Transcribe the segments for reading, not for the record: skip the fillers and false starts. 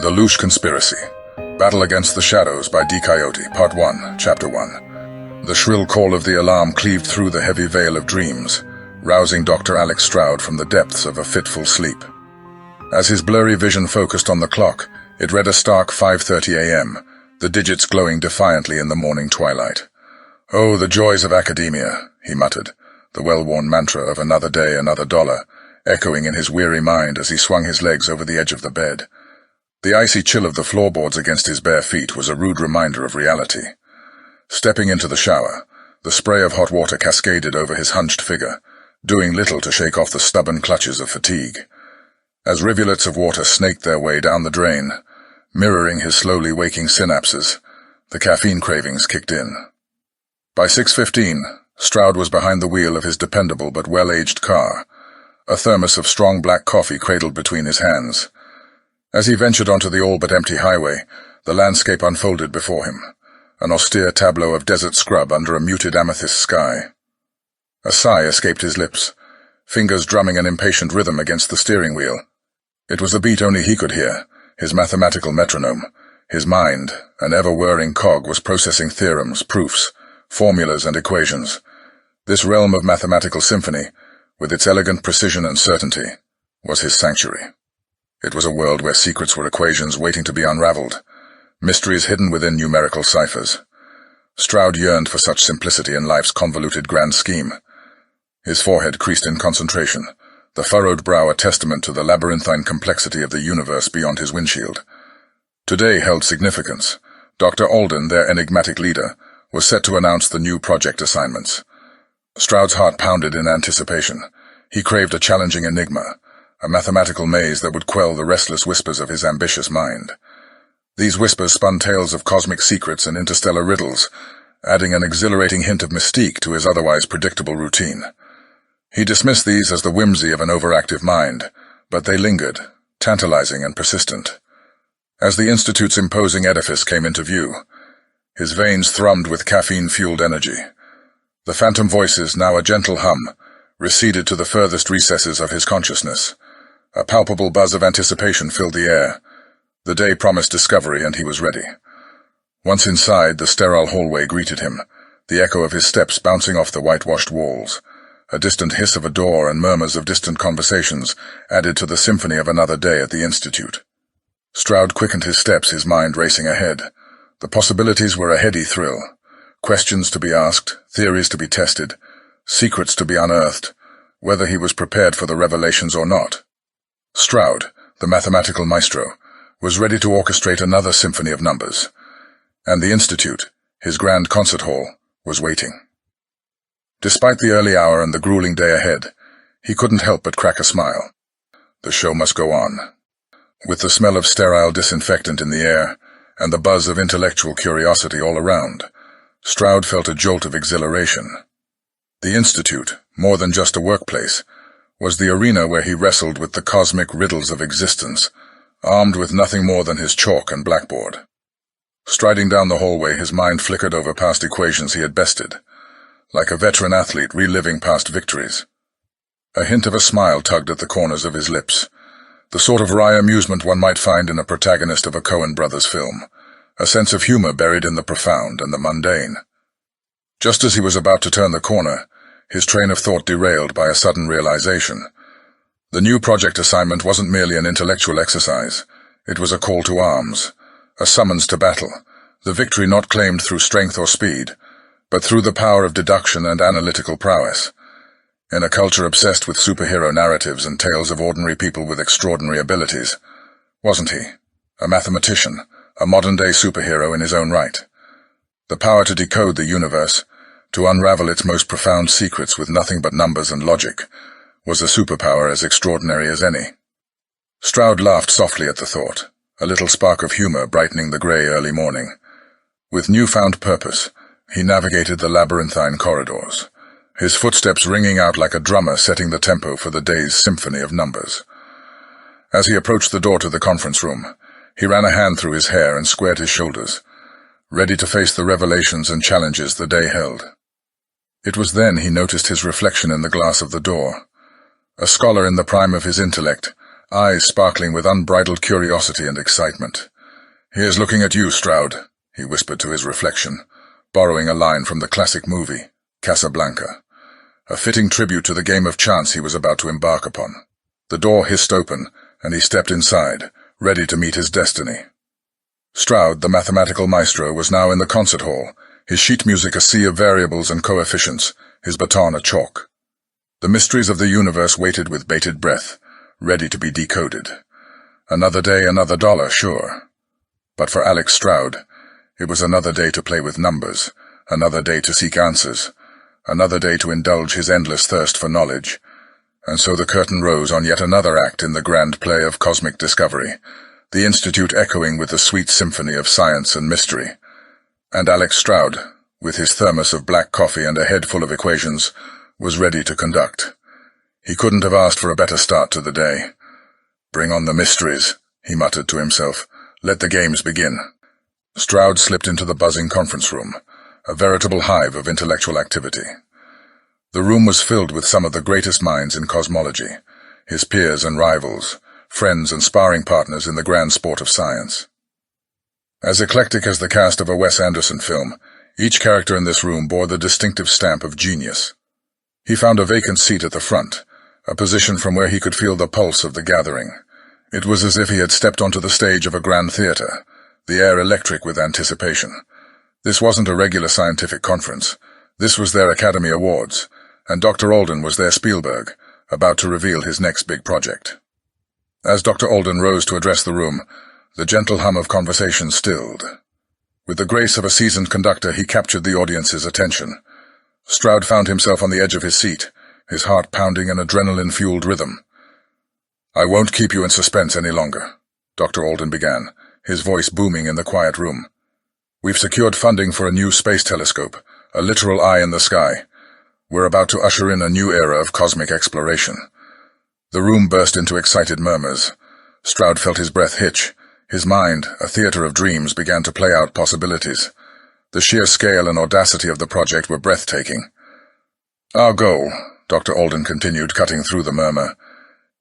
The Loosh Conspiracy. Battle Against the Shadows by D. Coyote, Part 1, Chapter 1. The shrill call of the alarm cleaved through the heavy veil of dreams, rousing Dr. Alex Stroud from the depths of a fitful sleep. As his blurry vision focused on the clock, it read a stark 5:30 a.m., the digits glowing defiantly in the morning twilight. "Oh, the joys of academia," he muttered, the well-worn mantra of another day, another dollar, echoing in his weary mind as he swung his legs over the edge of the bed. The icy chill of the floorboards against his bare feet was a rude reminder of reality. Stepping into the shower, the spray of hot water cascaded over his hunched figure, doing little to shake off the stubborn clutches of fatigue. As rivulets of water snaked their way down the drain, mirroring his slowly waking synapses, the caffeine cravings kicked in. By 6:15, Stroud was behind the wheel of his dependable but well-aged car, a thermos of strong black coffee cradled between his hands. As he ventured onto the all-but-empty highway, the landscape unfolded before him, an austere tableau of desert scrub under a muted amethyst sky. A sigh escaped his lips, fingers drumming an impatient rhythm against the steering wheel. It was a beat only he could hear, his mathematical metronome. His mind, an ever-whirring cog, was processing theorems, proofs, formulas, and equations. This realm of mathematical symphony, with its elegant precision and certainty, was his sanctuary. It was a world where secrets were equations waiting to be unraveled, mysteries hidden within numerical ciphers. Stroud yearned for such simplicity in life's convoluted grand scheme. His forehead creased in concentration, the furrowed brow a testament to the labyrinthine complexity of the universe beyond his windshield. Today held significance. Dr. Alden, their enigmatic leader, was set to announce the new project assignments. Stroud's heart pounded in anticipation. He craved a challenging enigma, a mathematical maze that would quell the restless whispers of his ambitious mind. These whispers spun tales of cosmic secrets and interstellar riddles, adding an exhilarating hint of mystique to his otherwise predictable routine. He dismissed these as the whimsy of an overactive mind, but they lingered, tantalizing and persistent. As the Institute's imposing edifice came into view, his veins thrummed with caffeine-fueled energy. The phantom voices, now a gentle hum, receded to the furthest recesses of his consciousness. A palpable buzz of anticipation filled the air. The day promised discovery, and he was ready. Once inside, the sterile hallway greeted him, the echo of his steps bouncing off the whitewashed walls. A distant hiss of a door and murmurs of distant conversations added to the symphony of another day at the Institute. Stroud quickened his steps, his mind racing ahead. The possibilities were a heady thrill. Questions to be asked, theories to be tested, secrets to be unearthed, whether he was prepared for the revelations or not. Stroud, the mathematical maestro, was ready to orchestrate another symphony of numbers. And the Institute, his grand concert hall, was waiting. Despite the early hour and the grueling day ahead, he couldn't help but crack a smile. The show must go on. With the smell of sterile disinfectant in the air, and the buzz of intellectual curiosity all around, Stroud felt a jolt of exhilaration. The Institute, more than just a workplace, was the arena where he wrestled with the cosmic riddles of existence, armed with nothing more than his chalk and blackboard. Striding down the hallway, his mind flickered over past equations he had bested, like a veteran athlete reliving past victories. A hint of a smile tugged at the corners of his lips, the sort of wry amusement one might find in a protagonist of a Coen Brothers film, a sense of humor buried in the profound and the mundane. Just as he was about to turn the corner, his train of thought derailed by a sudden realization. The new project assignment wasn't merely an intellectual exercise. It was a call to arms, a summons to battle, the victory not claimed through strength or speed, but through the power of deduction and analytical prowess. In a culture obsessed with superhero narratives and tales of ordinary people with extraordinary abilities, wasn't he? A mathematician, a modern-day superhero in his own right. The power to decode the universe, to unravel its most profound secrets with nothing but numbers and logic, was a superpower as extraordinary as any. Stroud laughed softly at the thought, a little spark of humor brightening the gray early morning. With newfound purpose, he navigated the labyrinthine corridors, his footsteps ringing out like a drummer setting the tempo for the day's symphony of numbers. As he approached the door to the conference room, he ran a hand through his hair and squared his shoulders, ready to face the revelations and challenges the day held. It was then he noticed his reflection in the glass of the door. A scholar in the prime of his intellect, eyes sparkling with unbridled curiosity and excitement. "Here's looking at you, Stroud," he whispered to his reflection, borrowing a line from the classic movie, Casablanca, a fitting tribute to the game of chance he was about to embark upon. The door hissed open, and he stepped inside, ready to meet his destiny. Stroud, the mathematical maestro, was now in the concert hall, his sheet music a sea of variables and coefficients, his baton a chalk. The mysteries of the universe waited with bated breath, ready to be decoded. Another day, another dollar, sure. But for Alex Stroud, it was another day to play with numbers, another day to seek answers, another day to indulge his endless thirst for knowledge. And so the curtain rose on yet another act in the grand play of cosmic discovery, the Institute echoing with the sweet symphony of science and mystery. And Alex Stroud, with his thermos of black coffee and a head full of equations, was ready to conduct. He couldn't have asked for a better start to the day. "Bring on the mysteries," he muttered to himself. "Let the games begin." Stroud slipped into the buzzing conference room, a veritable hive of intellectual activity. The room was filled with some of the greatest minds in cosmology, his peers and rivals, friends and sparring partners in the grand sport of science. As eclectic as the cast of a Wes Anderson film, each character in this room bore the distinctive stamp of genius. He found a vacant seat at the front, a position from where he could feel the pulse of the gathering. It was as if he had stepped onto the stage of a grand theater, the air electric with anticipation. This wasn't a regular scientific conference. This was their Academy Awards, and Dr. Alden was their Spielberg, about to reveal his next big project. As Dr. Alden rose to address the room, the gentle hum of conversation stilled. With the grace of a seasoned conductor, he captured the audience's attention. Stroud found himself on the edge of his seat, his heart pounding an adrenaline-fueled rhythm. "I won't keep you in suspense any longer," Dr. Alden began, his voice booming in the quiet room. "We've secured funding for a new space telescope, a literal eye in the sky. We're about to usher in a new era of cosmic exploration." The room burst into excited murmurs. Stroud felt his breath hitch. His mind, a theater of dreams, began to play out possibilities. The sheer scale and audacity of the project were breathtaking. "Our goal," Dr. Alden continued, cutting through the murmur,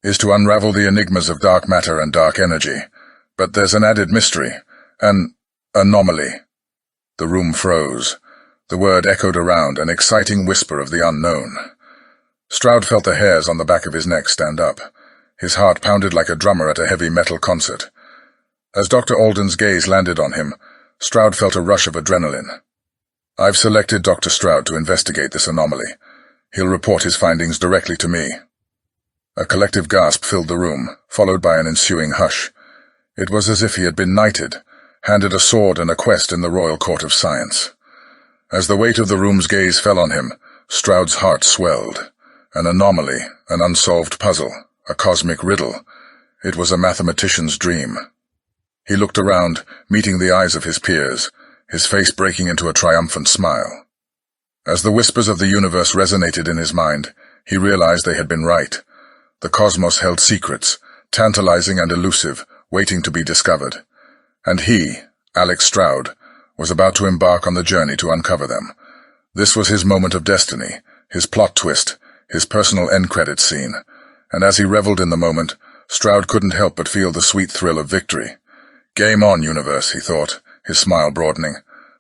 "is to unravel the enigmas of dark matter and dark energy. But there's an added mystery, an anomaly." The room froze. The word echoed around, an exciting whisper of the unknown. Stroud felt the hairs on the back of his neck stand up. His heart pounded like a drummer at a heavy metal concert. As Dr. Alden's gaze landed on him, Stroud felt a rush of adrenaline. "I've selected Dr. Stroud to investigate this anomaly. He'll report his findings directly to me." A collective gasp filled the room, followed by an ensuing hush. It was as if he had been knighted, handed a sword and a quest in the royal court of science. As the weight of the room's gaze fell on him, Stroud's heart swelled. An anomaly, an unsolved puzzle, a cosmic riddle. It was a mathematician's dream. He looked around, meeting the eyes of his peers, his face breaking into a triumphant smile. As the whispers of the universe resonated in his mind, he realized they had been right. The cosmos held secrets, tantalizing and elusive, waiting to be discovered. And he, Alex Stroud, was about to embark on the journey to uncover them. This was his moment of destiny, his plot twist, his personal end credits scene. And as he reveled in the moment, Stroud couldn't help but feel the sweet thrill of victory. "Game on, universe," he thought, his smile broadening.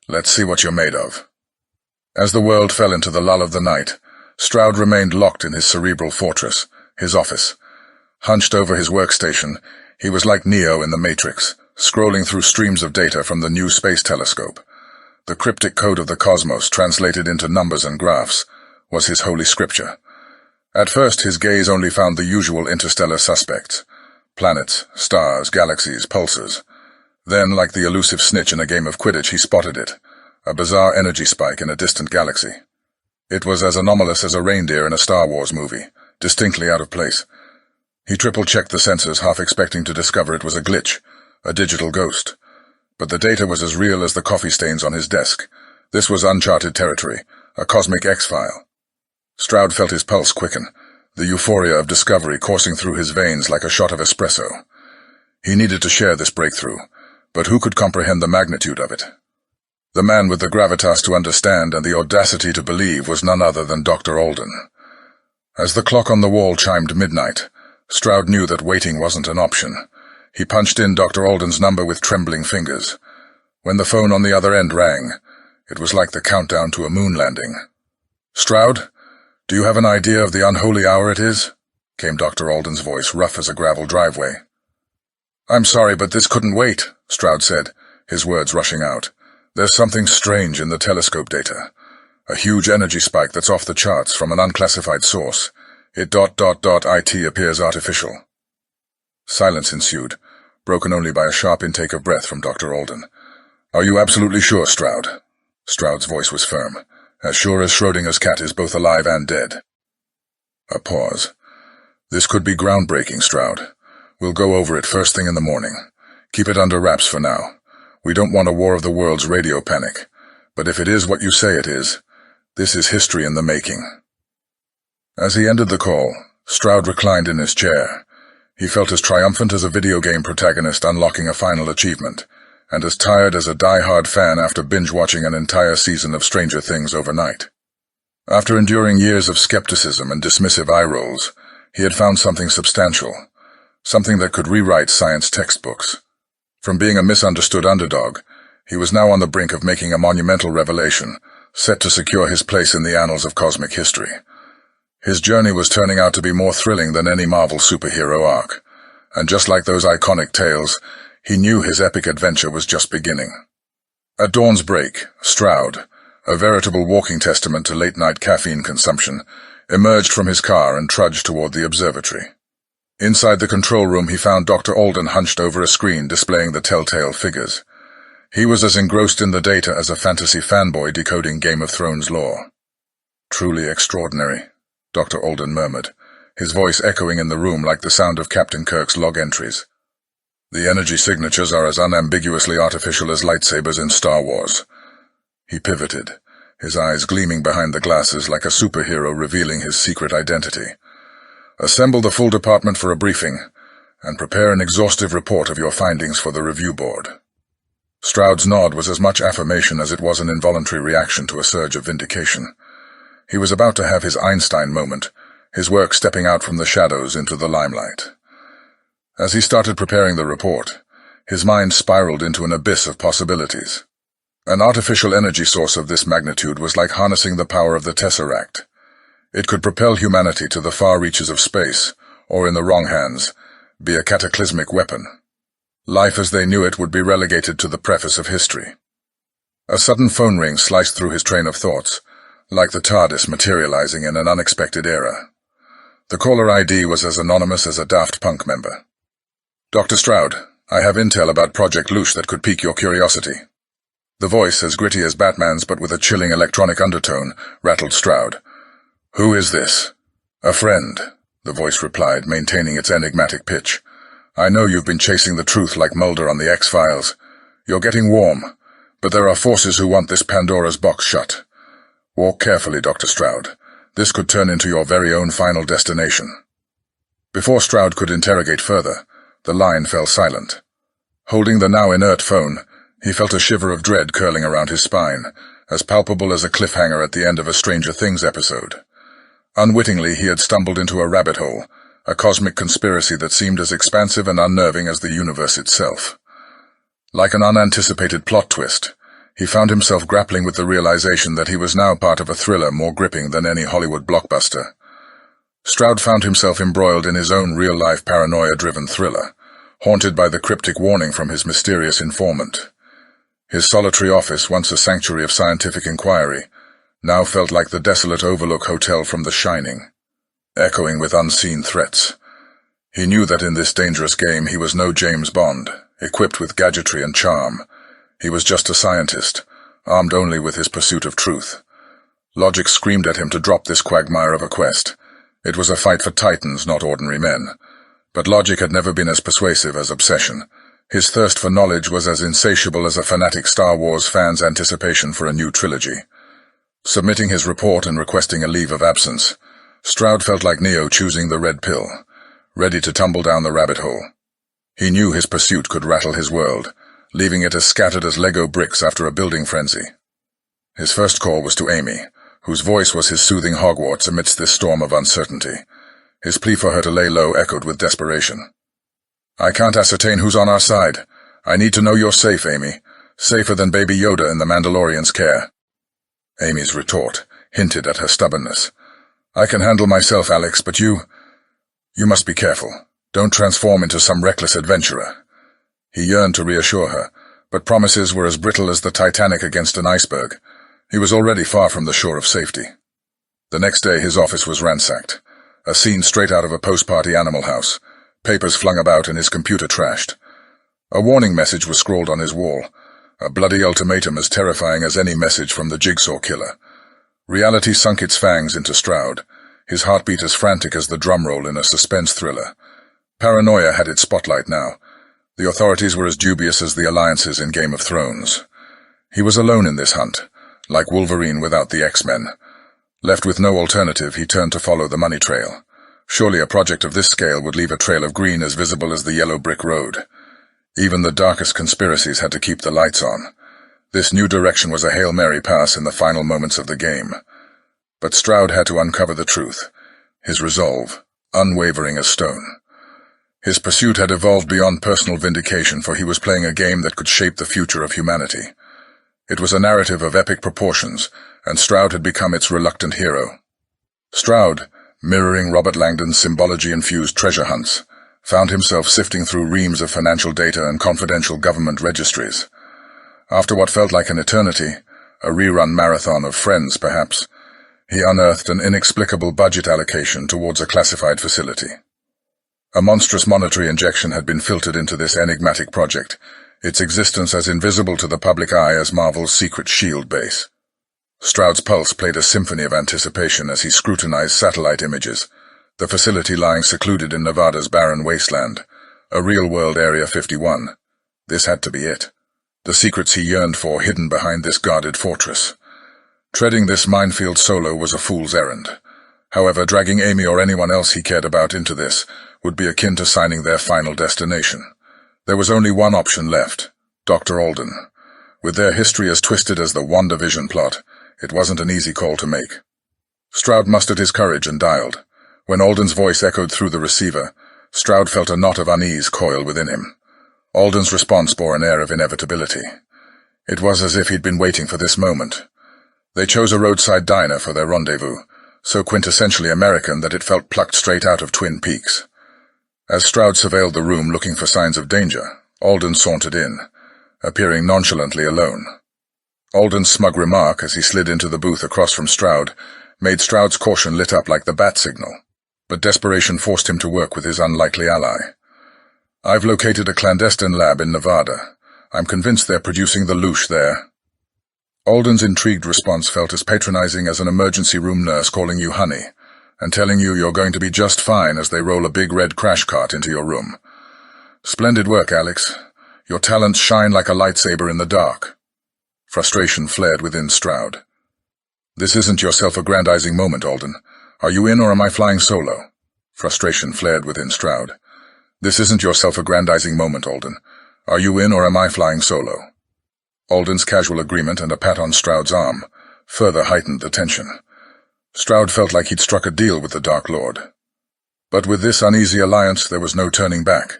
"Let's see what you're made of." As the world fell into the lull of the night, Stroud remained locked in his cerebral fortress, his office. Hunched over his workstation, he was like Neo in the Matrix, scrolling through streams of data from the new space telescope. The cryptic code of the cosmos, translated into numbers and graphs, was his holy scripture. At first, his gaze only found the usual interstellar suspects: planets, stars, galaxies, pulsars. Then, like the elusive snitch in a game of Quidditch, he spotted it, a bizarre energy spike in a distant galaxy. It was as anomalous as a reindeer in a Star Wars movie, distinctly out of place. He triple-checked the sensors, half expecting to discover it was a glitch, a digital ghost. But the data was as real as the coffee stains on his desk. This was uncharted territory, a cosmic X-file. Stroud felt his pulse quicken, the euphoria of discovery coursing through his veins like a shot of espresso. He needed to share this breakthrough, but who could comprehend the magnitude of it? The man with the gravitas to understand and the audacity to believe was none other than Dr. Alden. As the clock on the wall chimed midnight, Stroud knew that waiting wasn't an option. He punched in Dr. Alden's number with trembling fingers. When the phone on the other end rang, it was like the countdown to a moon landing. "Stroud, do you have an idea of the unholy hour it is?" came Dr. Alden's voice, rough as a gravel driveway. "I'm sorry, but this couldn't wait," Stroud said, his words rushing out. "There's something strange in the telescope data. A huge energy spike that's off the charts from an unclassified source. It ... it appears artificial." Silence ensued, broken only by a sharp intake of breath from Dr. Alden. "Are you absolutely sure, Stroud?" Stroud's voice was firm. "As sure as Schrodinger's cat is both alive and dead." A pause. "This could be groundbreaking, Stroud. We'll go over it first thing in the morning. Keep it under wraps for now. We don't want a War of the Worlds radio panic. But if it is what you say it is, this is history in the making." As he ended the call, Stroud reclined in his chair. He felt as triumphant as a video game protagonist unlocking a final achievement, and as tired as a die-hard fan after binge-watching an entire season of Stranger Things overnight. After enduring years of skepticism and dismissive eye rolls, he had found something substantial, something that could rewrite science textbooks. From being a misunderstood underdog, he was now on the brink of making a monumental revelation, set to secure his place in the annals of cosmic history. His journey was turning out to be more thrilling than any Marvel superhero arc, and just like those iconic tales, he knew his epic adventure was just beginning. At dawn's break, Stroud, a veritable walking testament to late-night caffeine consumption, emerged from his car and trudged toward the observatory. Inside the control room, he found Dr. Alden hunched over a screen displaying the telltale figures. He was as engrossed in the data as a fantasy fanboy decoding Game of Thrones lore. "Truly extraordinary," Dr. Alden murmured, his voice echoing in the room like the sound of Captain Kirk's log entries. "The energy signatures are as unambiguously artificial as lightsabers in Star Wars." He pivoted, his eyes gleaming behind the glasses like a superhero revealing his secret identity. "Assemble the full department for a briefing, and prepare an exhaustive report of your findings for the review board." Stroud's nod was as much affirmation as it was an involuntary reaction to a surge of vindication. He was about to have his Einstein moment, his work stepping out from the shadows into the limelight. As he started preparing the report, his mind spiraled into an abyss of possibilities. An artificial energy source of this magnitude was like harnessing the power of the Tesseract. It could propel humanity to the far reaches of space, or in the wrong hands, be a cataclysmic weapon. Life as they knew it would be relegated to the preface of history. A sudden phone ring sliced through his train of thoughts, like the TARDIS materializing in an unexpected era. The caller ID was as anonymous as a Daft Punk member. "Dr. Stroud, I have intel about Project Loosh that could pique your curiosity." The voice, as gritty as Batman's but with a chilling electronic undertone, rattled Stroud. "Who is this?" "A friend," the voice replied, maintaining its enigmatic pitch. "I know you've been chasing the truth like Mulder on the X-Files. You're getting warm, but there are forces who want this Pandora's box shut. Walk carefully, Dr. Stroud. This could turn into your very own final destination." Before Stroud could interrogate further, the line fell silent. Holding the now inert phone, he felt a shiver of dread curling around his spine, as palpable as a cliffhanger at the end of a Stranger Things episode. Unwittingly, he had stumbled into a rabbit hole, a cosmic conspiracy that seemed as expansive and unnerving as the universe itself. Like an unanticipated plot twist, he found himself grappling with the realization that he was now part of a thriller more gripping than any Hollywood blockbuster. Stroud found himself embroiled in his own real-life paranoia-driven thriller, haunted by the cryptic warning from his mysterious informant. His solitary office, once a sanctuary of scientific inquiry, now felt like the desolate Overlook Hotel from The Shining, echoing with unseen threats. He knew that in this dangerous game he was no James Bond, equipped with gadgetry and charm. He was just a scientist, armed only with his pursuit of truth. Logic screamed at him to drop this quagmire of a quest. It was a fight for titans, not ordinary men. But logic had never been as persuasive as obsession. His thirst for knowledge was as insatiable as a fanatic Star Wars fan's anticipation for a new trilogy. Submitting his report and requesting a leave of absence, Stroud felt like Neo choosing the red pill, ready to tumble down the rabbit hole. He knew his pursuit could rattle his world, leaving it as scattered as Lego bricks after a building frenzy. His first call was to Amy, whose voice was his soothing Hogwarts amidst this storm of uncertainty. His plea for her to lay low echoed with desperation. "I can't ascertain who's on our side. I need to know you're safe, Amy. Safer than Baby Yoda in the Mandalorian's care." Amy's retort hinted at her stubbornness. "I can handle myself, Alex, but you must be careful. Don't transform into some reckless adventurer." He yearned to reassure her, but promises were as brittle as the Titanic against an iceberg. He was already far from the shore of safety. The next day his office was ransacked, a scene straight out of a post-party Animal House, papers flung about and his computer trashed. A warning message was scrawled on his wall, a bloody ultimatum as terrifying as any message from the Jigsaw Killer. Reality sunk its fangs into Stroud, his heartbeat as frantic as the drum roll in a suspense thriller. Paranoia had its spotlight now. The authorities were as dubious as the alliances in Game of Thrones. He was alone in this hunt, like Wolverine without the X-Men. Left with no alternative, he turned to follow the money trail. Surely a project of this scale would leave a trail of green as visible as the yellow brick road. Even the darkest conspiracies had to keep the lights on. This new direction was a Hail Mary pass in the final moments of the game. But Stroud had to uncover the truth, his resolve, unwavering as stone. His pursuit had evolved beyond personal vindication, for he was playing a game that could shape the future of humanity. It was a narrative of epic proportions, and Stroud had become its reluctant hero. Stroud, mirroring Robert Langdon's symbology-infused treasure hunts, found himself sifting through reams of financial data and confidential government registries. After what felt like an eternity, a rerun marathon of Friends perhaps, he unearthed an inexplicable budget allocation towards a classified facility. A monstrous monetary injection had been filtered into this enigmatic project, its existence as invisible to the public eye as Marvel's secret S.H.I.E.L.D. base. Stroud's pulse played a symphony of anticipation as he scrutinized satellite images, the facility lying secluded in Nevada's barren wasteland, a real-world Area 51. This had to be it. The secrets he yearned for hidden behind this guarded fortress. Treading this minefield solo was a fool's errand. However, dragging Amy or anyone else he cared about into this would be akin to signing their final destination. There was only one option left, Dr. Alden. With their history as twisted as the WandaVision plot, it wasn't an easy call to make. Stroud mustered his courage and dialed. When Alden's voice echoed through the receiver, Stroud felt a knot of unease coil within him. Alden's response bore an air of inevitability. It was as if he'd been waiting for this moment. They chose a roadside diner for their rendezvous, so quintessentially American that it felt plucked straight out of Twin Peaks. As Stroud surveilled the room looking for signs of danger, Alden sauntered in, appearing nonchalantly alone. Alden's smug remark, as he slid into the booth across from Stroud, made Stroud's caution lit up like the bat signal, but desperation forced him to work with his unlikely ally. "I've located a clandestine lab in Nevada. I'm convinced they're producing the Loosh there." Alden's intrigued response felt as patronizing as an emergency room nurse calling you honey, and telling you you're going to be just fine as they roll a big red crash cart into your room. "Splendid work, Alex. Your talents shine like a lightsaber in the dark." Frustration flared within Stroud. "This isn't your self-aggrandizing moment, Alden. Are you in or am I flying solo?" Frustration flared within Stroud. "This isn't your self-aggrandizing moment, Alden. Are you in or am I flying solo?" Alden's casual agreement and a pat on Stroud's arm further heightened the tension. Stroud felt like he'd struck a deal with the Dark Lord. But with this uneasy alliance there was no turning back.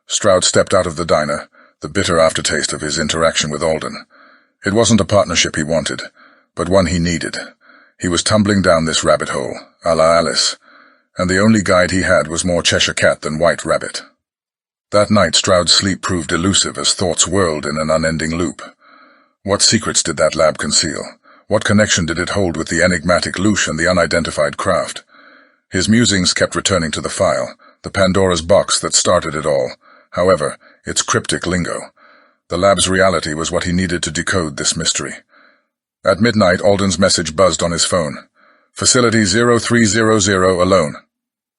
Stroud stepped out of the diner, the bitter aftertaste of his interaction with Alden. It wasn't a partnership he wanted, but one he needed. He was tumbling down this rabbit hole, a la Alice, and the only guide he had was more Cheshire Cat than White Rabbit. That night Stroud's sleep proved elusive as thoughts whirled in an unending loop. What secrets did that lab conceal? What connection did it hold with the enigmatic Loosh and the unidentified craft? His musings kept returning to the file, the Pandora's box that started it all. However, its cryptic lingo. The lab's reality was what he needed to decode this mystery. At midnight, Alden's message buzzed on his phone. "Facility 0300 alone."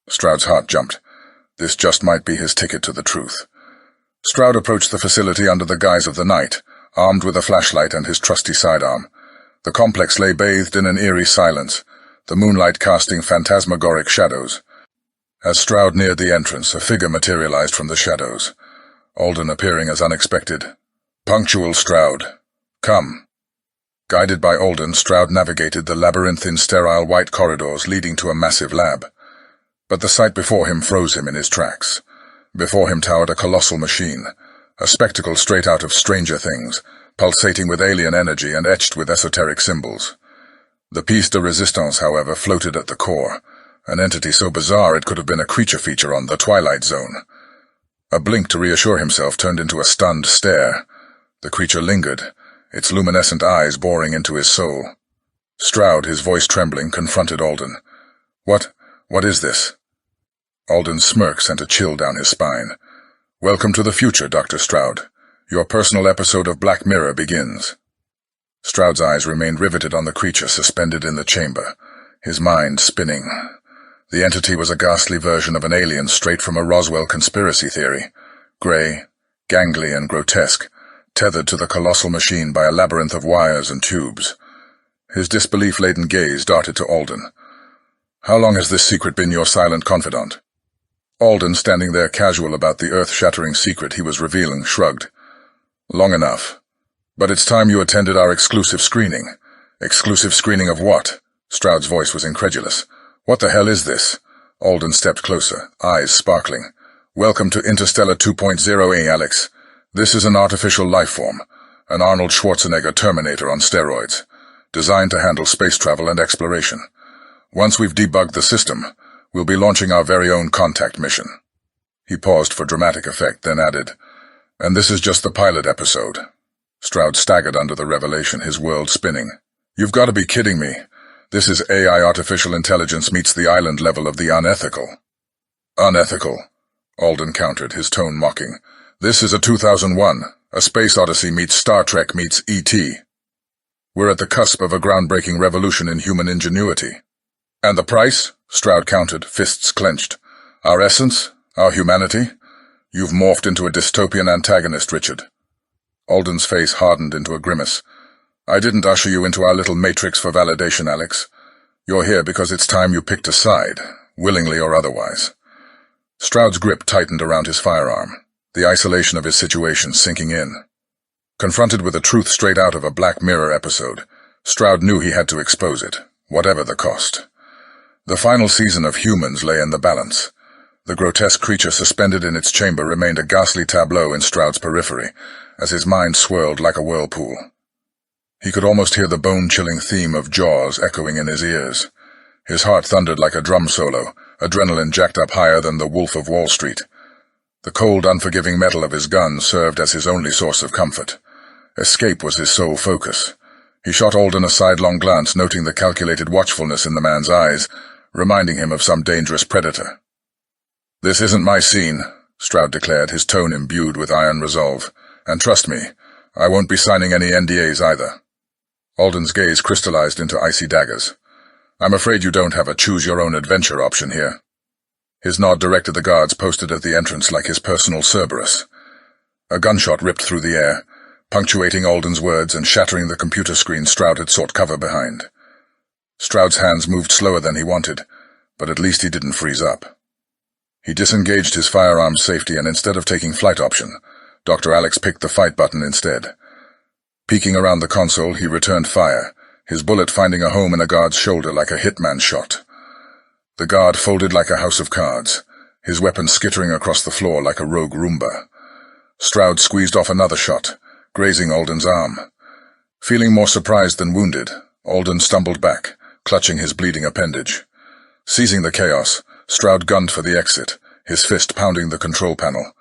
Stroud's heart jumped. This just might be his ticket to the truth. Stroud approached the facility under the guise of the night, armed with a flashlight and his trusty sidearm. The complex lay bathed in an eerie silence, the moonlight casting phantasmagoric shadows. As Stroud neared the entrance, a figure materialized from the shadows, Alden appearing as unexpected. "Punctual, Stroud. Come." Guided by Alden, Stroud navigated the labyrinthine sterile white corridors leading to a massive lab. But the sight before him froze him in his tracks. Before him towered a colossal machine, a spectacle straight out of Stranger Things, pulsating with alien energy and etched with esoteric symbols. The piece de resistance, however, floated at the core, an entity so bizarre it could have been a creature feature on The Twilight Zone. A blink to reassure himself turned into a stunned stare. The creature lingered, its luminescent eyes boring into his soul. Stroud, his voice trembling, confronted Alden. What is this?" Alden's smirk sent a chill down his spine. "Welcome to the future, Dr. Stroud. Your personal episode of Black Mirror begins." Stroud's eyes remained riveted on the creature suspended in the chamber, his mind spinning. The entity was a ghastly version of an alien straight from a Roswell conspiracy theory, gray, gangly and grotesque, tethered to the colossal machine by a labyrinth of wires and tubes. His disbelief-laden gaze darted to Alden. "How long has this secret been your silent confidant?" Alden, standing there casual about the earth-shattering secret he was revealing, shrugged. "Long enough. But it's time you attended our exclusive screening." "Exclusive screening of what?" Stroud's voice was incredulous. "What the hell is this?" Alden stepped closer, eyes sparkling. "Welcome to Interstellar 2.0, Alex. This is an artificial life form, an Arnold Schwarzenegger Terminator on steroids, designed to handle space travel and exploration. Once we've debugged the system, we'll be launching our very own contact mission." He paused for dramatic effect, then added, "And this is just the pilot episode." Stroud staggered under the revelation, his world spinning. "You've got to be kidding me. This is AI artificial intelligence meets the island level of the unethical." "Unethical," Alden countered, his tone mocking. "This is a 2001, a space odyssey meets Star Trek meets E.T. We're at the cusp of a groundbreaking revolution in human ingenuity." "And the price?" Stroud countered, fists clenched. "Our essence? Our humanity? You've morphed into a dystopian antagonist, Richard." Alden's face hardened into a grimace. "I didn't usher you into our little matrix for validation, Alex. You're here because it's time you picked a side, willingly or otherwise." Stroud's grip tightened around his firearm, the isolation of his situation sinking in. Confronted with a truth straight out of a Black Mirror episode, Stroud knew he had to expose it, whatever the cost. The final season of Humans lay in the balance. The grotesque creature suspended in its chamber remained a ghastly tableau in Stroud's periphery, as his mind swirled like a whirlpool. He could almost hear the bone-chilling theme of Jaws echoing in his ears. His heart thundered like a drum solo, adrenaline jacked up higher than the Wolf of Wall Street. The cold, unforgiving metal of his gun served as his only source of comfort. Escape was his sole focus. He shot Alden a sidelong glance, noting the calculated watchfulness in the man's eyes, reminding him of some dangerous predator. "This isn't my scene," Stroud declared, his tone imbued with iron resolve. "And trust me, I won't be signing any NDAs either." Alden's gaze crystallized into icy daggers. "I'm afraid you don't have a choose-your-own-adventure option here." His nod directed the guards posted at the entrance like his personal Cerberus. A gunshot ripped through the air, punctuating Alden's words and shattering the computer screen Stroud had sought cover behind. Stroud's hands moved slower than he wanted, but at least he didn't freeze up. He disengaged his firearm's safety, and instead of taking flight option, Dr. Alex picked the fight button instead. Peeking around the console, he returned fire, his bullet finding a home in a guard's shoulder like a hitman shot. The guard folded like a house of cards, his weapon skittering across the floor like a rogue Roomba. Stroud squeezed off another shot, grazing Alden's arm. Feeling more surprised than wounded, Alden stumbled back, clutching his bleeding appendage. Seizing the chaos, Stroud gunned for the exit, his fist pounding the control panel.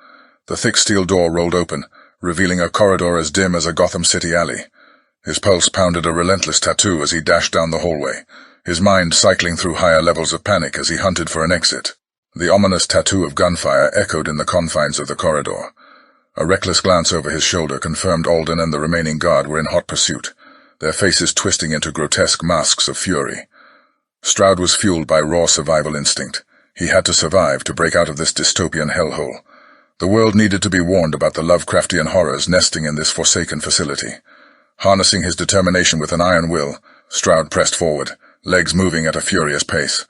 The thick steel door rolled open, revealing a corridor as dim as a Gotham City alley. His pulse pounded a relentless tattoo as he dashed down the hallway, his mind cycling through higher levels of panic as he hunted for an exit. The ominous tattoo of gunfire echoed in the confines of the corridor. A reckless glance over his shoulder confirmed Alden and the remaining guard were in hot pursuit, their faces twisting into grotesque masks of fury. Stroud was fueled by raw survival instinct. He had to survive to break out of this dystopian hellhole. The world needed to be warned about the Lovecraftian horrors nesting in this forsaken facility. Harnessing his determination with an iron will, Stroud pressed forward, legs moving at a furious pace.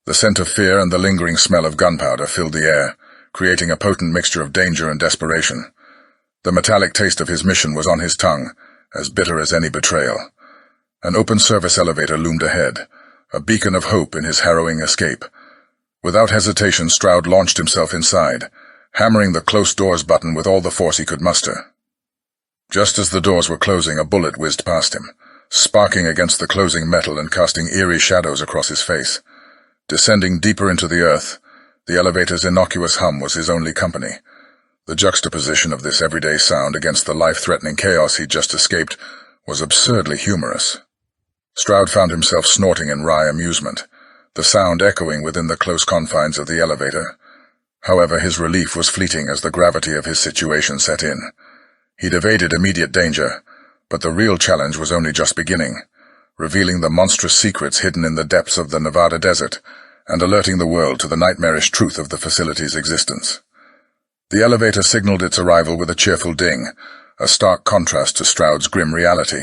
The scent of fear and the lingering smell of gunpowder filled the air, creating a potent mixture of danger and desperation. The metallic taste of his mission was on his tongue, as bitter as any betrayal. An open service elevator loomed ahead, a beacon of hope in his harrowing escape. Without hesitation, Stroud launched himself inside, hammering the close doors button with all the force he could muster. Just as the doors were closing, a bullet whizzed past him, sparking against the closing metal and casting eerie shadows across his face. Descending deeper into the earth, the elevator's innocuous hum was his only company. The juxtaposition of this everyday sound against the life-threatening chaos he'd just escaped was absurdly humorous. Stroud found himself snorting in wry amusement, the sound echoing within the close confines of the elevator. However, his relief was fleeting as the gravity of his situation set in. He'd evaded immediate danger, but the real challenge was only just beginning, revealing the monstrous secrets hidden in the depths of the Nevada desert and alerting the world to the nightmarish truth of the facility's existence. The elevator signaled its arrival with a cheerful ding, a stark contrast to Stroud's grim reality.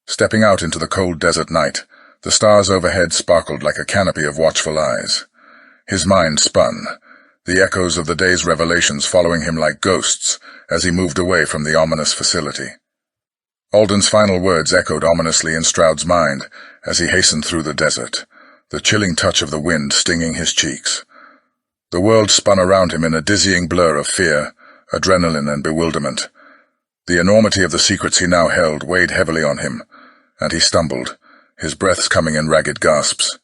Stepping out into the cold desert night, the stars overhead sparkled like a canopy of watchful eyes. His mind spun, the echoes of the day's revelations following him like ghosts as he moved away from the ominous facility. Alden's final words echoed ominously in Stroud's mind as he hastened through the desert, the chilling touch of the wind stinging his cheeks. The world spun around him in a dizzying blur of fear, adrenaline, and bewilderment. The enormity of the secrets he now held weighed heavily on him, and he stumbled, his breaths coming in ragged gasps.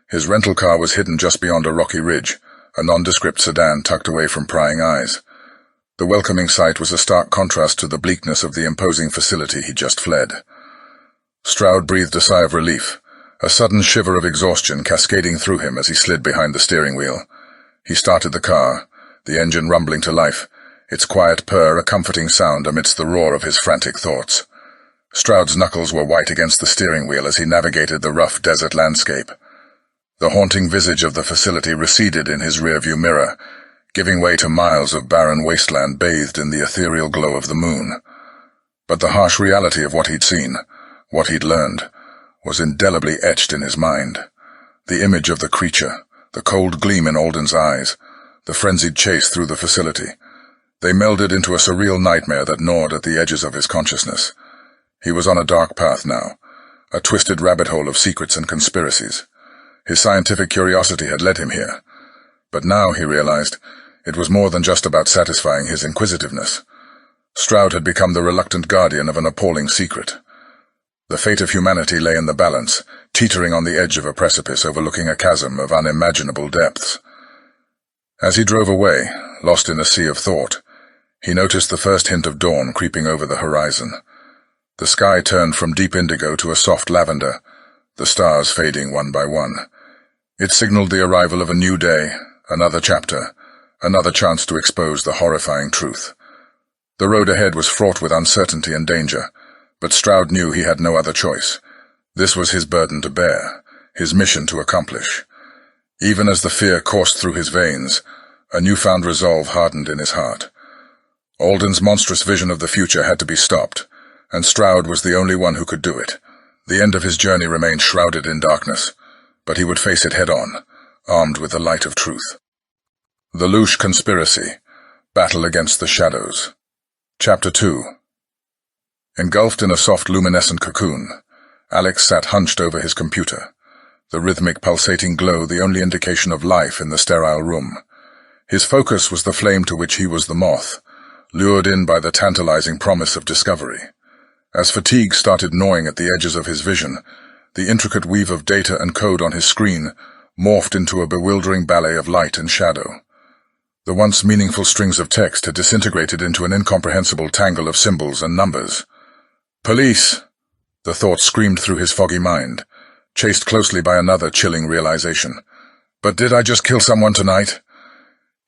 His rental car was hidden just beyond a rocky ridge, a nondescript sedan tucked away from prying eyes. The welcoming sight was a stark contrast to the bleakness of the imposing facility he'd just fled. Stroud breathed a sigh of relief, a sudden shiver of exhaustion cascading through him as he slid behind the steering wheel. He started the car, the engine rumbling to life, its quiet purr a comforting sound amidst the roar of his frantic thoughts. Stroud's knuckles were white against the steering wheel as he navigated the rough desert landscape. The haunting visage of the facility receded in his rearview mirror, giving way to miles of barren wasteland bathed in the ethereal glow of the moon. But the harsh reality of what he'd seen, what he'd learned, was indelibly etched in his mind. The image of the creature, the cold gleam in Alden's eyes, the frenzied chase through the facility. They melded into a surreal nightmare that gnawed at the edges of his consciousness. He was on a dark path now, a twisted rabbit hole of secrets and conspiracies. His scientific curiosity had led him here, but now, he realized, it was more than just about satisfying his inquisitiveness. Stroud had become the reluctant guardian of an appalling secret. The fate of humanity lay in the balance, teetering on the edge of a precipice overlooking a chasm of unimaginable depths. As he drove away, lost in a sea of thought, he noticed the first hint of dawn creeping over the horizon. The sky turned from deep indigo to a soft lavender, the stars fading one by one. It signaled the arrival of a new day, another chapter, another chance to expose the horrifying truth. The road ahead was fraught with uncertainty and danger, but Stroud knew he had no other choice. This was his burden to bear, his mission to accomplish. Even as the fear coursed through his veins, a newfound resolve hardened in his heart. Alden's monstrous vision of the future had to be stopped, and Stroud was the only one who could do it. The end of his journey remained shrouded in darkness, but he would face it head-on, armed with the light of truth. The Loosh Conspiracy, Battle Against the Shadows. Chapter 2. Engulfed in a soft luminescent cocoon, Alex sat hunched over his computer, the rhythmic pulsating glow the only indication of life in the sterile room. His focus was the flame to which he was the moth, lured in by the tantalizing promise of discovery. As fatigue started gnawing at the edges of his vision, the intricate weave of data and code on his screen morphed into a bewildering ballet of light and shadow. The once meaningful strings of text had disintegrated into an incomprehensible tangle of symbols and numbers. "Police!" The thought screamed through his foggy mind, chased closely by another chilling realization. But did I just kill someone tonight?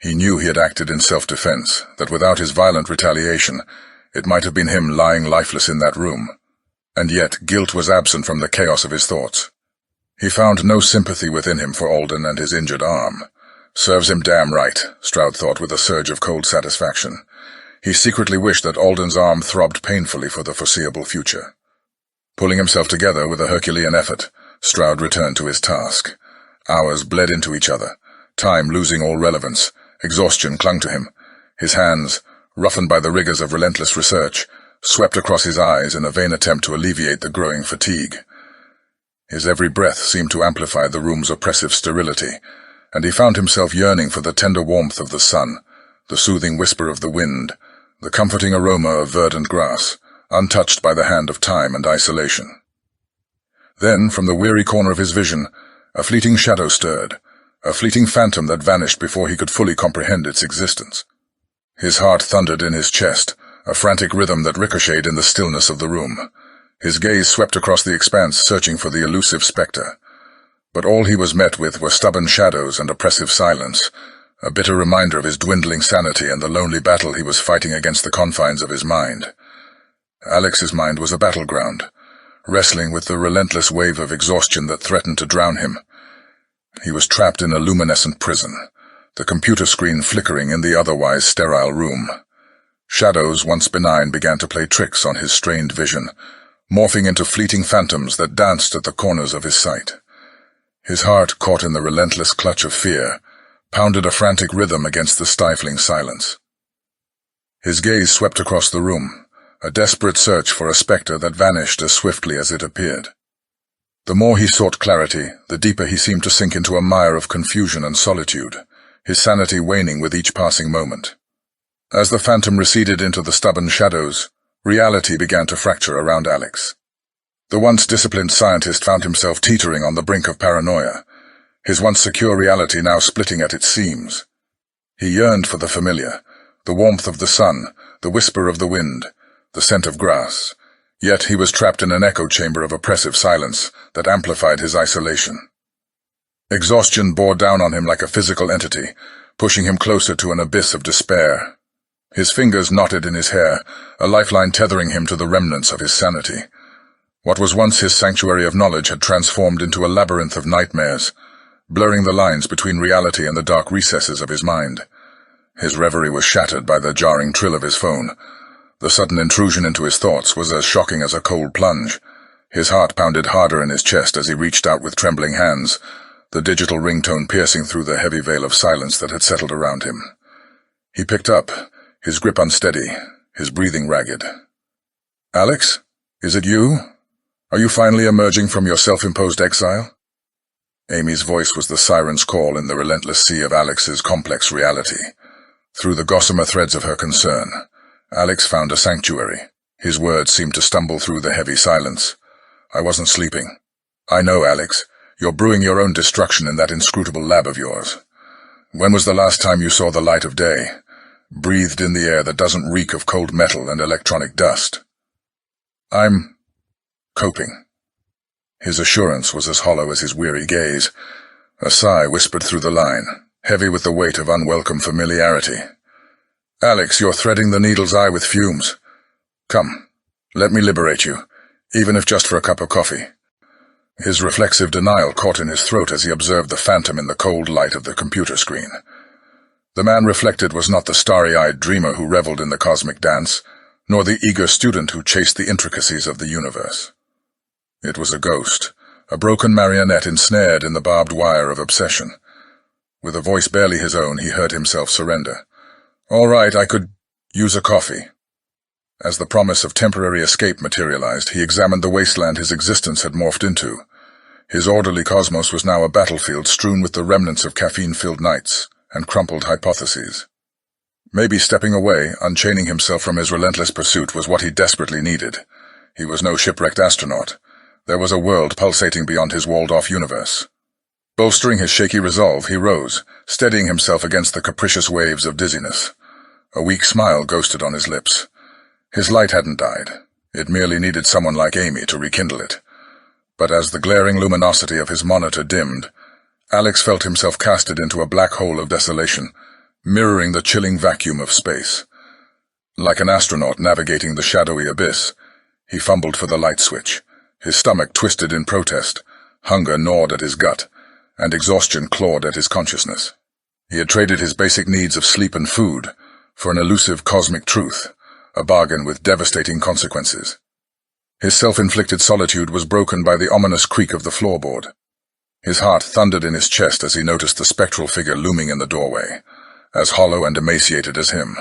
He knew he had acted in self-defense, that without his violent retaliation, it might have been him lying lifeless in that room. And yet guilt was absent from the chaos of his thoughts. He found no sympathy within him for Alden and his injured arm. Serves him damn right, Stroud thought with a surge of cold satisfaction. He secretly wished that Alden's arm throbbed painfully for the foreseeable future. Pulling himself together with a Herculean effort, Stroud returned to his task. Hours bled into each other, time losing all relevance. Exhaustion clung to him. His hands, roughened by the rigors of relentless research, swept across his eyes in a vain attempt to alleviate the growing fatigue. His every breath seemed to amplify the room's oppressive sterility, and he found himself yearning for the tender warmth of the sun, the soothing whisper of the wind, the comforting aroma of verdant grass, untouched by the hand of time and isolation. Then, from the weary corner of his vision, a fleeting shadow stirred, a fleeting phantom that vanished before he could fully comprehend its existence. His heart thundered in his chest, a frantic rhythm that ricocheted in the stillness of the room. His gaze swept across the expanse, searching for the elusive spectre. But all he was met with were stubborn shadows and oppressive silence, a bitter reminder of his dwindling sanity and the lonely battle he was fighting against the confines of his mind. Alex's mind was a battleground, wrestling with the relentless wave of exhaustion that threatened to drown him. He was trapped in a luminescent prison, the computer screen flickering in the otherwise sterile room. Shadows, once benign, began to play tricks on his strained vision, morphing into fleeting phantoms that danced at the corners of his sight. His heart, caught in the relentless clutch of fear, pounded a frantic rhythm against the stifling silence. His gaze swept across the room, a desperate search for a spectre that vanished as swiftly as it appeared. The more he sought clarity, the deeper he seemed to sink into a mire of confusion and solitude, his sanity waning with each passing moment. As the phantom receded into the stubborn shadows, reality began to fracture around Alex. The once disciplined scientist found himself teetering on the brink of paranoia, his once secure reality now splitting at its seams. He yearned for the familiar, the warmth of the sun, the whisper of the wind, the scent of grass, yet he was trapped in an echo chamber of oppressive silence that amplified his isolation. Exhaustion bore down on him like a physical entity, pushing him closer to an abyss of despair. His fingers knotted in his hair, a lifeline tethering him to the remnants of his sanity. What was once his sanctuary of knowledge had transformed into a labyrinth of nightmares, blurring the lines between reality and the dark recesses of his mind. His reverie was shattered by the jarring trill of his phone. The sudden intrusion into his thoughts was as shocking as a cold plunge. His heart pounded harder in his chest as he reached out with trembling hands, the digital ringtone piercing through the heavy veil of silence that had settled around him. He picked up, his grip unsteady, his breathing ragged. "Alex? Is it you? Are you finally emerging from your self-imposed exile?" Amy's voice was the siren's call in the relentless sea of Alex's complex reality. Through the gossamer threads of her concern, Alex found a sanctuary. His words seemed to stumble through the heavy silence. "I wasn't sleeping. I know, Alex. You're brewing your own destruction in that inscrutable lab of yours. When was the last time you saw the light of day, breathed in the air that doesn't reek of cold metal and electronic dust?" "I'm coping." His assurance was as hollow as his weary gaze. A sigh whispered through the line, heavy with the weight of unwelcome familiarity. "Alex, you're threading the needle's eye with fumes. Come, let me liberate you, even if just for a cup of coffee." His reflexive denial caught in his throat as he observed the phantom in the cold light of the computer screen. The man reflected was not the starry-eyed dreamer who reveled in the cosmic dance, nor the eager student who chased the intricacies of the universe. It was a ghost, a broken marionette ensnared in the barbed wire of obsession. With a voice barely his own, he heard himself surrender. "All right, I could use a coffee." As the promise of temporary escape materialized, he examined the wasteland his existence had morphed into. His orderly cosmos was now a battlefield strewn with the remnants of caffeine-filled nights and crumpled hypotheses. Maybe stepping away, unchaining himself from his relentless pursuit, was what he desperately needed. He was no shipwrecked astronaut. There was a world pulsating beyond his walled-off universe. Bolstering his shaky resolve, he rose, steadying himself against the capricious waves of dizziness. A weak smile ghosted on his lips. His light hadn't died. It merely needed someone like Amy to rekindle it. But as the glaring luminosity of his monitor dimmed, Alex felt himself casted into a black hole of desolation, mirroring the chilling vacuum of space. Like an astronaut navigating the shadowy abyss, he fumbled for the light switch. His stomach twisted in protest, hunger gnawed at his gut, and exhaustion clawed at his consciousness. He had traded his basic needs of sleep and food for an elusive cosmic truth, a bargain with devastating consequences. His self-inflicted solitude was broken by the ominous creak of the floorboard. His heart thundered in his chest as he noticed the spectral figure looming in the doorway, as hollow and emaciated as him.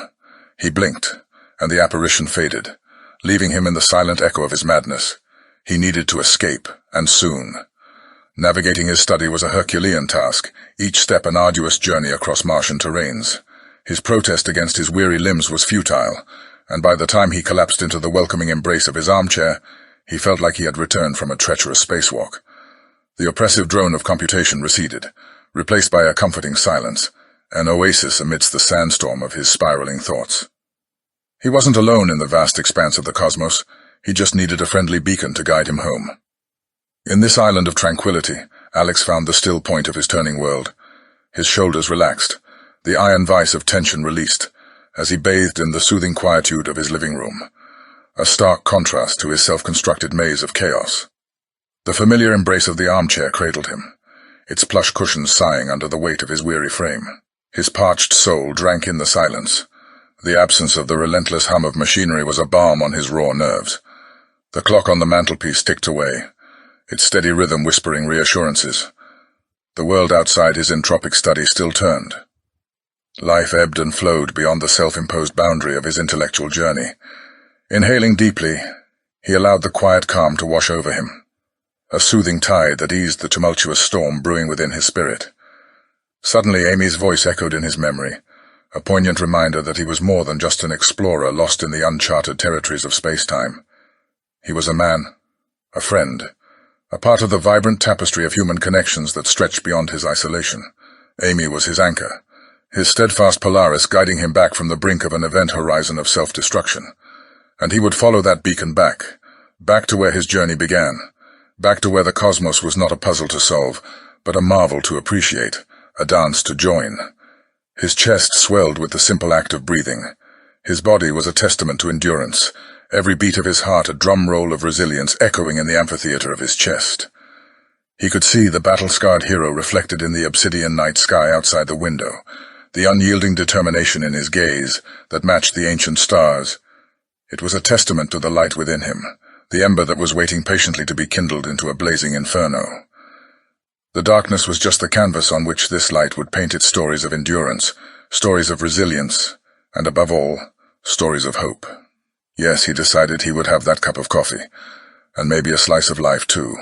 He blinked, and the apparition faded, leaving him in the silent echo of his madness. He needed to escape, and soon. Navigating his study was a Herculean task, each step an arduous journey across Martian terrains. His protest against his weary limbs was futile, and by the time he collapsed into the welcoming embrace of his armchair, he felt like he had returned from a treacherous spacewalk. The oppressive drone of computation receded, replaced by a comforting silence, an oasis amidst the sandstorm of his spiraling thoughts. He wasn't alone in the vast expanse of the cosmos. He just needed a friendly beacon to guide him home. In this island of tranquility, Alex found the still point of his turning world. His shoulders relaxed, the iron vice of tension released, as he bathed in the soothing quietude of his living room, a stark contrast to his self-constructed maze of chaos. The familiar embrace of the armchair cradled him, its plush cushions sighing under the weight of his weary frame. His parched soul drank in the silence. The absence of the relentless hum of machinery was a balm on his raw nerves. The clock on the mantelpiece ticked away, its steady rhythm whispering reassurances. The world outside his entropic study still turned. Life ebbed and flowed beyond the self-imposed boundary of his intellectual journey. Inhaling deeply, he allowed the quiet calm to wash over him, a soothing tide that eased the tumultuous storm brewing within his spirit. Suddenly Amy's voice echoed in his memory, a poignant reminder that he was more than just an explorer lost in the uncharted territories of space-time. He was a man, a friend, a part of the vibrant tapestry of human connections that stretched beyond his isolation. Amy was his anchor, his steadfast Polaris guiding him back from the brink of an event horizon of self-destruction. And he would follow that beacon back to where his journey began, back to where the cosmos was not a puzzle to solve, but a marvel to appreciate, a dance to join. His chest swelled with the simple act of breathing. His body was a testament to endurance, every beat of his heart a drum roll of resilience echoing in the amphitheater of his chest. He could see the battle-scarred hero reflected in the obsidian night sky outside the window, the unyielding determination in his gaze that matched the ancient stars. It was a testament to the light within him, the ember that was waiting patiently to be kindled into a blazing inferno. The darkness was just the canvas on which this light would paint its stories of endurance, stories of resilience, and above all, stories of hope. Yes, he decided he would have that cup of coffee, and maybe a slice of life too.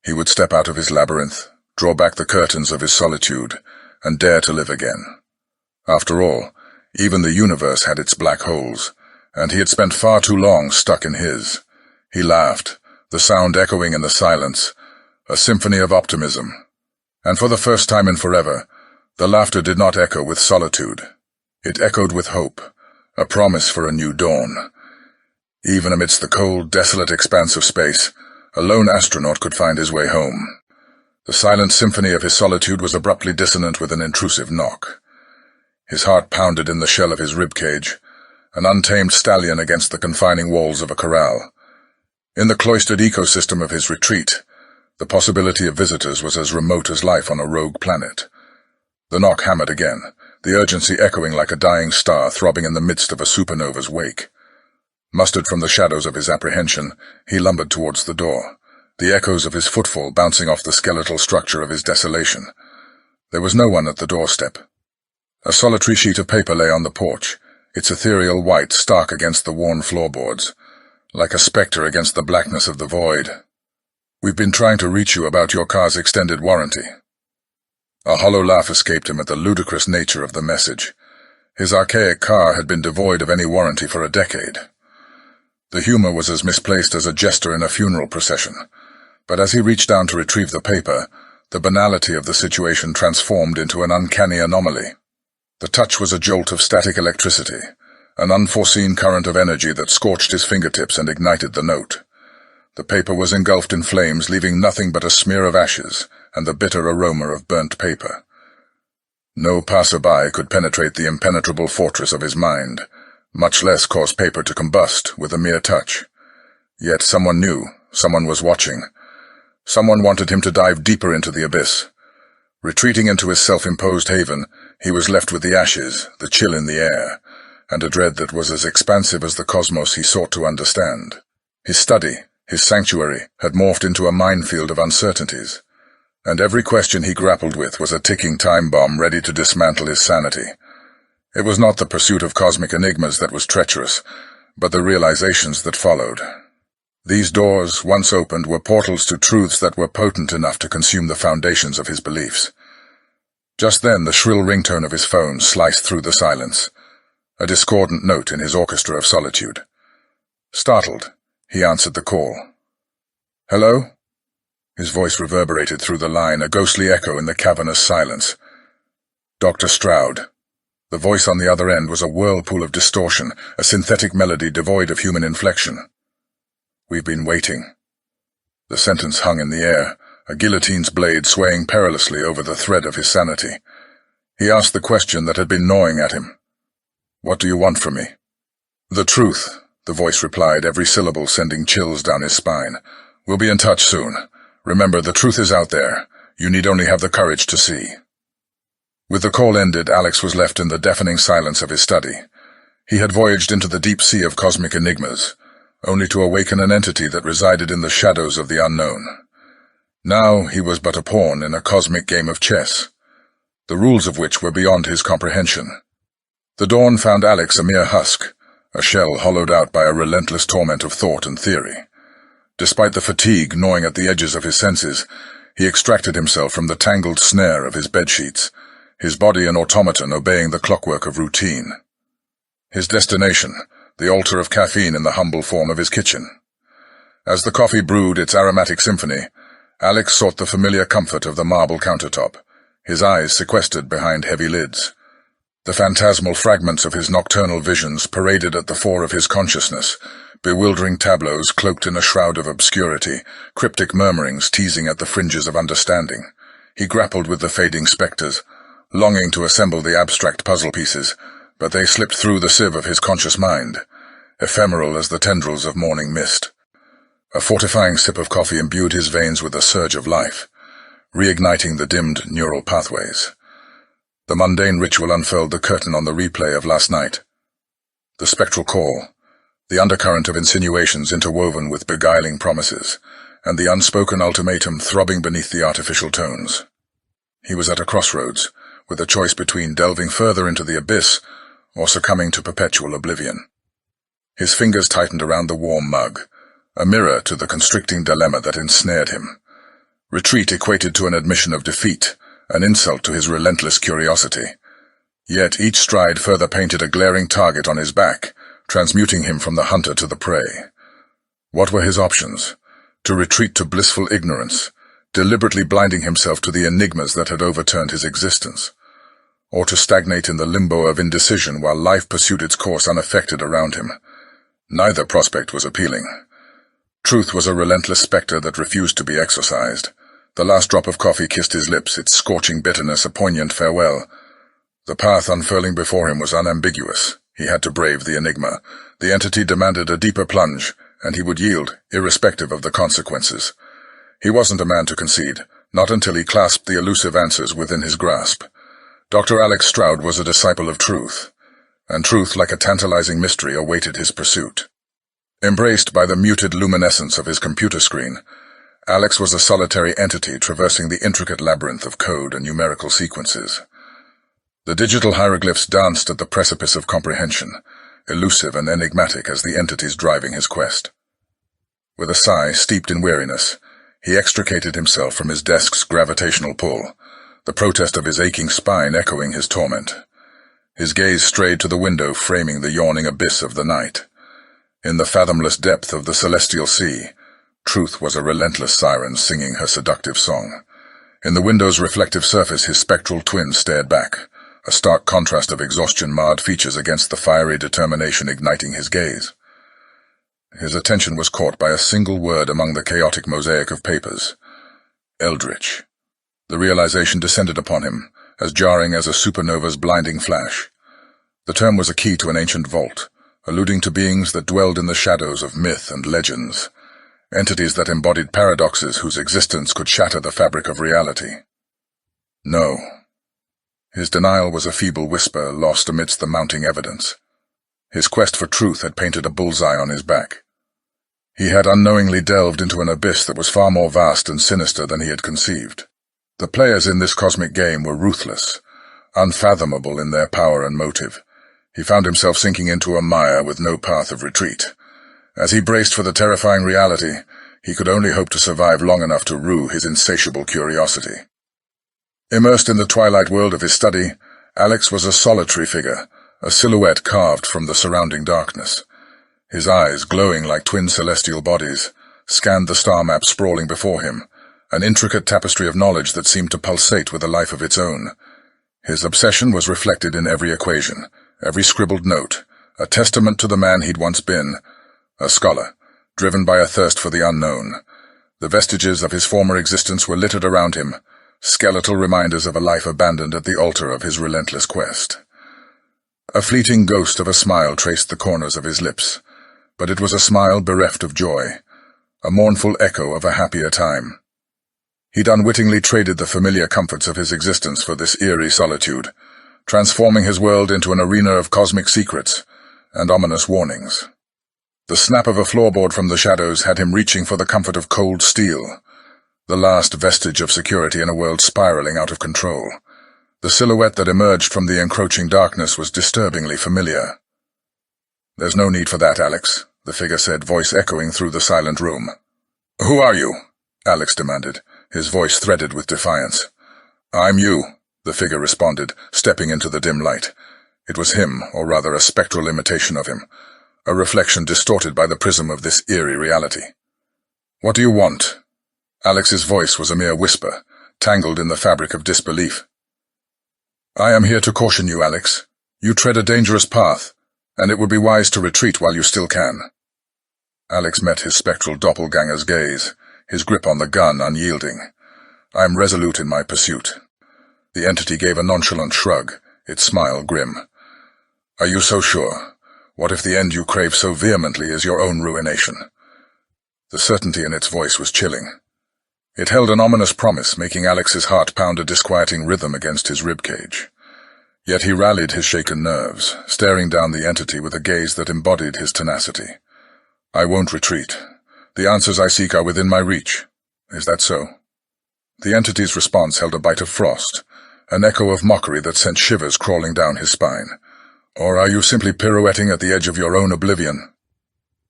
He would step out of his labyrinth, draw back the curtains of his solitude, and dare to live again. After all, even the universe had its black holes, and he had spent far too long stuck in his. He laughed, the sound echoing in the silence, a symphony of optimism. And for the first time in forever, the laughter did not echo with solitude. It echoed with hope, a promise for a new dawn. Even amidst the cold, desolate expanse of space, a lone astronaut could find his way home. The silent symphony of his solitude was abruptly dissonant with an intrusive knock. His heart pounded in the shell of his ribcage, an untamed stallion against the confining walls of a corral. In the cloistered ecosystem of his retreat, the possibility of visitors was as remote as life on a rogue planet. The knock hammered again, the urgency echoing like a dying star throbbing in the midst of a supernova's wake. Mustered from the shadows of his apprehension, he lumbered towards the door, the echoes of his footfall bouncing off the skeletal structure of his desolation. There was no one at the doorstep. A solitary sheet of paper lay on the porch, its ethereal white stark against the worn floorboards, like a spectre against the blackness of the void. "We've been trying to reach you about your car's extended warranty." A hollow laugh escaped him at the ludicrous nature of the message. His archaic car had been devoid of any warranty for a decade. The humor was as misplaced as a jester in a funeral procession, but as he reached down to retrieve the paper, the banality of the situation transformed into an uncanny anomaly. The touch was a jolt of static electricity, an unforeseen current of energy that scorched his fingertips and ignited the note. The paper was engulfed in flames, leaving nothing but a smear of ashes and the bitter aroma of burnt paper. No passerby could penetrate the impenetrable fortress of his mind, much less cause paper to combust with a mere touch. Yet someone knew, someone was watching. Someone wanted him to dive deeper into the abyss. Retreating into his self-imposed haven, he was left with the ashes, the chill in the air, and a dread that was as expansive as the cosmos he sought to understand. His study, his sanctuary, had morphed into a minefield of uncertainties, and every question he grappled with was a ticking time bomb ready to dismantle his sanity. It was not the pursuit of cosmic enigmas that was treacherous, but the realizations that followed. These doors, once opened, were portals to truths that were potent enough to consume the foundations of his beliefs. Just then the shrill ringtone of his phone sliced through the silence, a discordant note in his orchestra of solitude. Startled, he answered the call. "Hello?" His voice reverberated through the line, a ghostly echo in the cavernous silence. "Dr. Stroud." The voice on the other end was a whirlpool of distortion, a synthetic melody devoid of human inflection. "We've been waiting." The sentence hung in the air, a guillotine's blade swaying perilously over the thread of his sanity. He asked the question that had been gnawing at him. "What do you want from me?" "The truth," the voice replied, every syllable sending chills down his spine. "We'll be in touch soon. Remember, the truth is out there. You need only have the courage to see." With the call ended, Alex was left in the deafening silence of his study. He had voyaged into the deep sea of cosmic enigmas, only to awaken an entity that resided in the shadows of the unknown. Now he was but a pawn in a cosmic game of chess, the rules of which were beyond his comprehension. The dawn found Alex a mere husk, a shell hollowed out by a relentless torment of thought and theory. Despite the fatigue gnawing at the edges of his senses, he extracted himself from the tangled snare of his bedsheets, his body an automaton obeying the clockwork of routine. His destination, the altar of caffeine in the humble form of his kitchen. As the coffee brewed its aromatic symphony, Alex sought the familiar comfort of the marble countertop, his eyes sequestered behind heavy lids. The phantasmal fragments of his nocturnal visions paraded at the fore of his consciousness, bewildering tableaus cloaked in a shroud of obscurity, cryptic murmurings teasing at the fringes of understanding. He grappled with the fading spectres, longing to assemble the abstract puzzle pieces, but they slipped through the sieve of his conscious mind, ephemeral as the tendrils of morning mist. A fortifying sip of coffee imbued his veins with a surge of life, reigniting the dimmed neural pathways. The mundane ritual unfurled the curtain on the replay of last night. The spectral call, the undercurrent of insinuations interwoven with beguiling promises, and the unspoken ultimatum throbbing beneath the artificial tones. He was at a crossroads, with a choice between delving further into the abyss or succumbing to perpetual oblivion. His fingers tightened around the warm mug, a mirror to the constricting dilemma that ensnared him. Retreat equated to an admission of defeat, an insult to his relentless curiosity. Yet each stride further painted a glaring target on his back, transmuting him from the hunter to the prey. What were his options? To retreat to blissful ignorance, deliberately blinding himself to the enigmas that had overturned his existence, or to stagnate in the limbo of indecision while life pursued its course unaffected around him. Neither prospect was appealing. Truth was a relentless spectre that refused to be exorcised. The last drop of coffee kissed his lips, its scorching bitterness a poignant farewell. The path unfurling before him was unambiguous. He had to brave the enigma. The entity demanded a deeper plunge, and he would yield, irrespective of the consequences. He wasn't a man to concede, not until he clasped the elusive answers within his grasp. Dr. Alex Stroud was a disciple of truth, and truth, like a tantalizing mystery, awaited his pursuit. Embraced by the muted luminescence of his computer screen, Alex was a solitary entity traversing the intricate labyrinth of code and numerical sequences. The digital hieroglyphs danced at the precipice of comprehension, elusive and enigmatic as the entities driving his quest. With a sigh steeped in weariness, he extricated himself from his desk's gravitational pull, the protest of his aching spine echoing his torment. His gaze strayed to the window framing the yawning abyss of the night. In the fathomless depth of the celestial sea, truth was a relentless siren singing her seductive song. In the window's reflective surface his spectral twin stared back, a stark contrast of exhaustion-marred features against the fiery determination igniting his gaze. His attention was caught by a single word among the chaotic mosaic of papers. Eldritch. The realization descended upon him, as jarring as a supernova's blinding flash. The term was a key to an ancient vault, alluding to beings that dwelled in the shadows of myth and legends, entities that embodied paradoxes whose existence could shatter the fabric of reality. No. His denial was a feeble whisper lost amidst the mounting evidence. His quest for truth had painted a bullseye on his back. He had unknowingly delved into an abyss that was far more vast and sinister than he had conceived. The players in this cosmic game were ruthless, unfathomable in their power and motive. He found himself sinking into a mire with no path of retreat, As he braced for the terrifying reality, he could only hope to survive long enough to rue his insatiable curiosity. Immersed in the twilight world of his study, Alex was a solitary figure, a silhouette carved from the surrounding darkness. His eyes, glowing like twin celestial bodies, scanned the star map sprawling before him, an intricate tapestry of knowledge that seemed to pulsate with a life of its own. His obsession was reflected in every equation, every scribbled note, a testament to the man he'd once been, a scholar, driven by a thirst for the unknown. The vestiges of his former existence were littered around him, skeletal reminders of a life abandoned at the altar of his relentless quest. A fleeting ghost of a smile traced the corners of his lips, but it was a smile bereft of joy, a mournful echo of a happier time. He'd unwittingly traded the familiar comforts of his existence for this eerie solitude, transforming his world into an arena of cosmic secrets and ominous warnings. The snap of a floorboard from the shadows had him reaching for the comfort of cold steel, the last vestige of security in a world spiraling out of control. The silhouette that emerged from the encroaching darkness was disturbingly familiar. "There's no need for that, Alex," the figure said, voice echoing through the silent room. "Who are you?" Alex demanded, his voice threaded with defiance. "I'm you," the figure responded, stepping into the dim light. It was him, or rather a spectral imitation of him, a reflection distorted by the prism of this eerie reality. "What do you want?" Alex's voice was a mere whisper, tangled in the fabric of disbelief. "I am here to caution you, Alex. You tread a dangerous path, and it would be wise to retreat while you still can." Alex met his spectral doppelganger's gaze, his grip on the gun unyielding. "I am resolute in my pursuit." The entity gave a nonchalant shrug, its smile grim. "Are you so sure? What if the end you crave so vehemently is your own ruination?" The certainty in its voice was chilling. It held an ominous promise, making Alex's heart pound a disquieting rhythm against his ribcage. Yet he rallied his shaken nerves, staring down the entity with a gaze that embodied his tenacity. "I won't retreat. The answers I seek are within my reach. Is that so?" The entity's response held a bite of frost, an echo of mockery that sent shivers crawling down his spine. "Or are you simply pirouetting at the edge of your own oblivion?"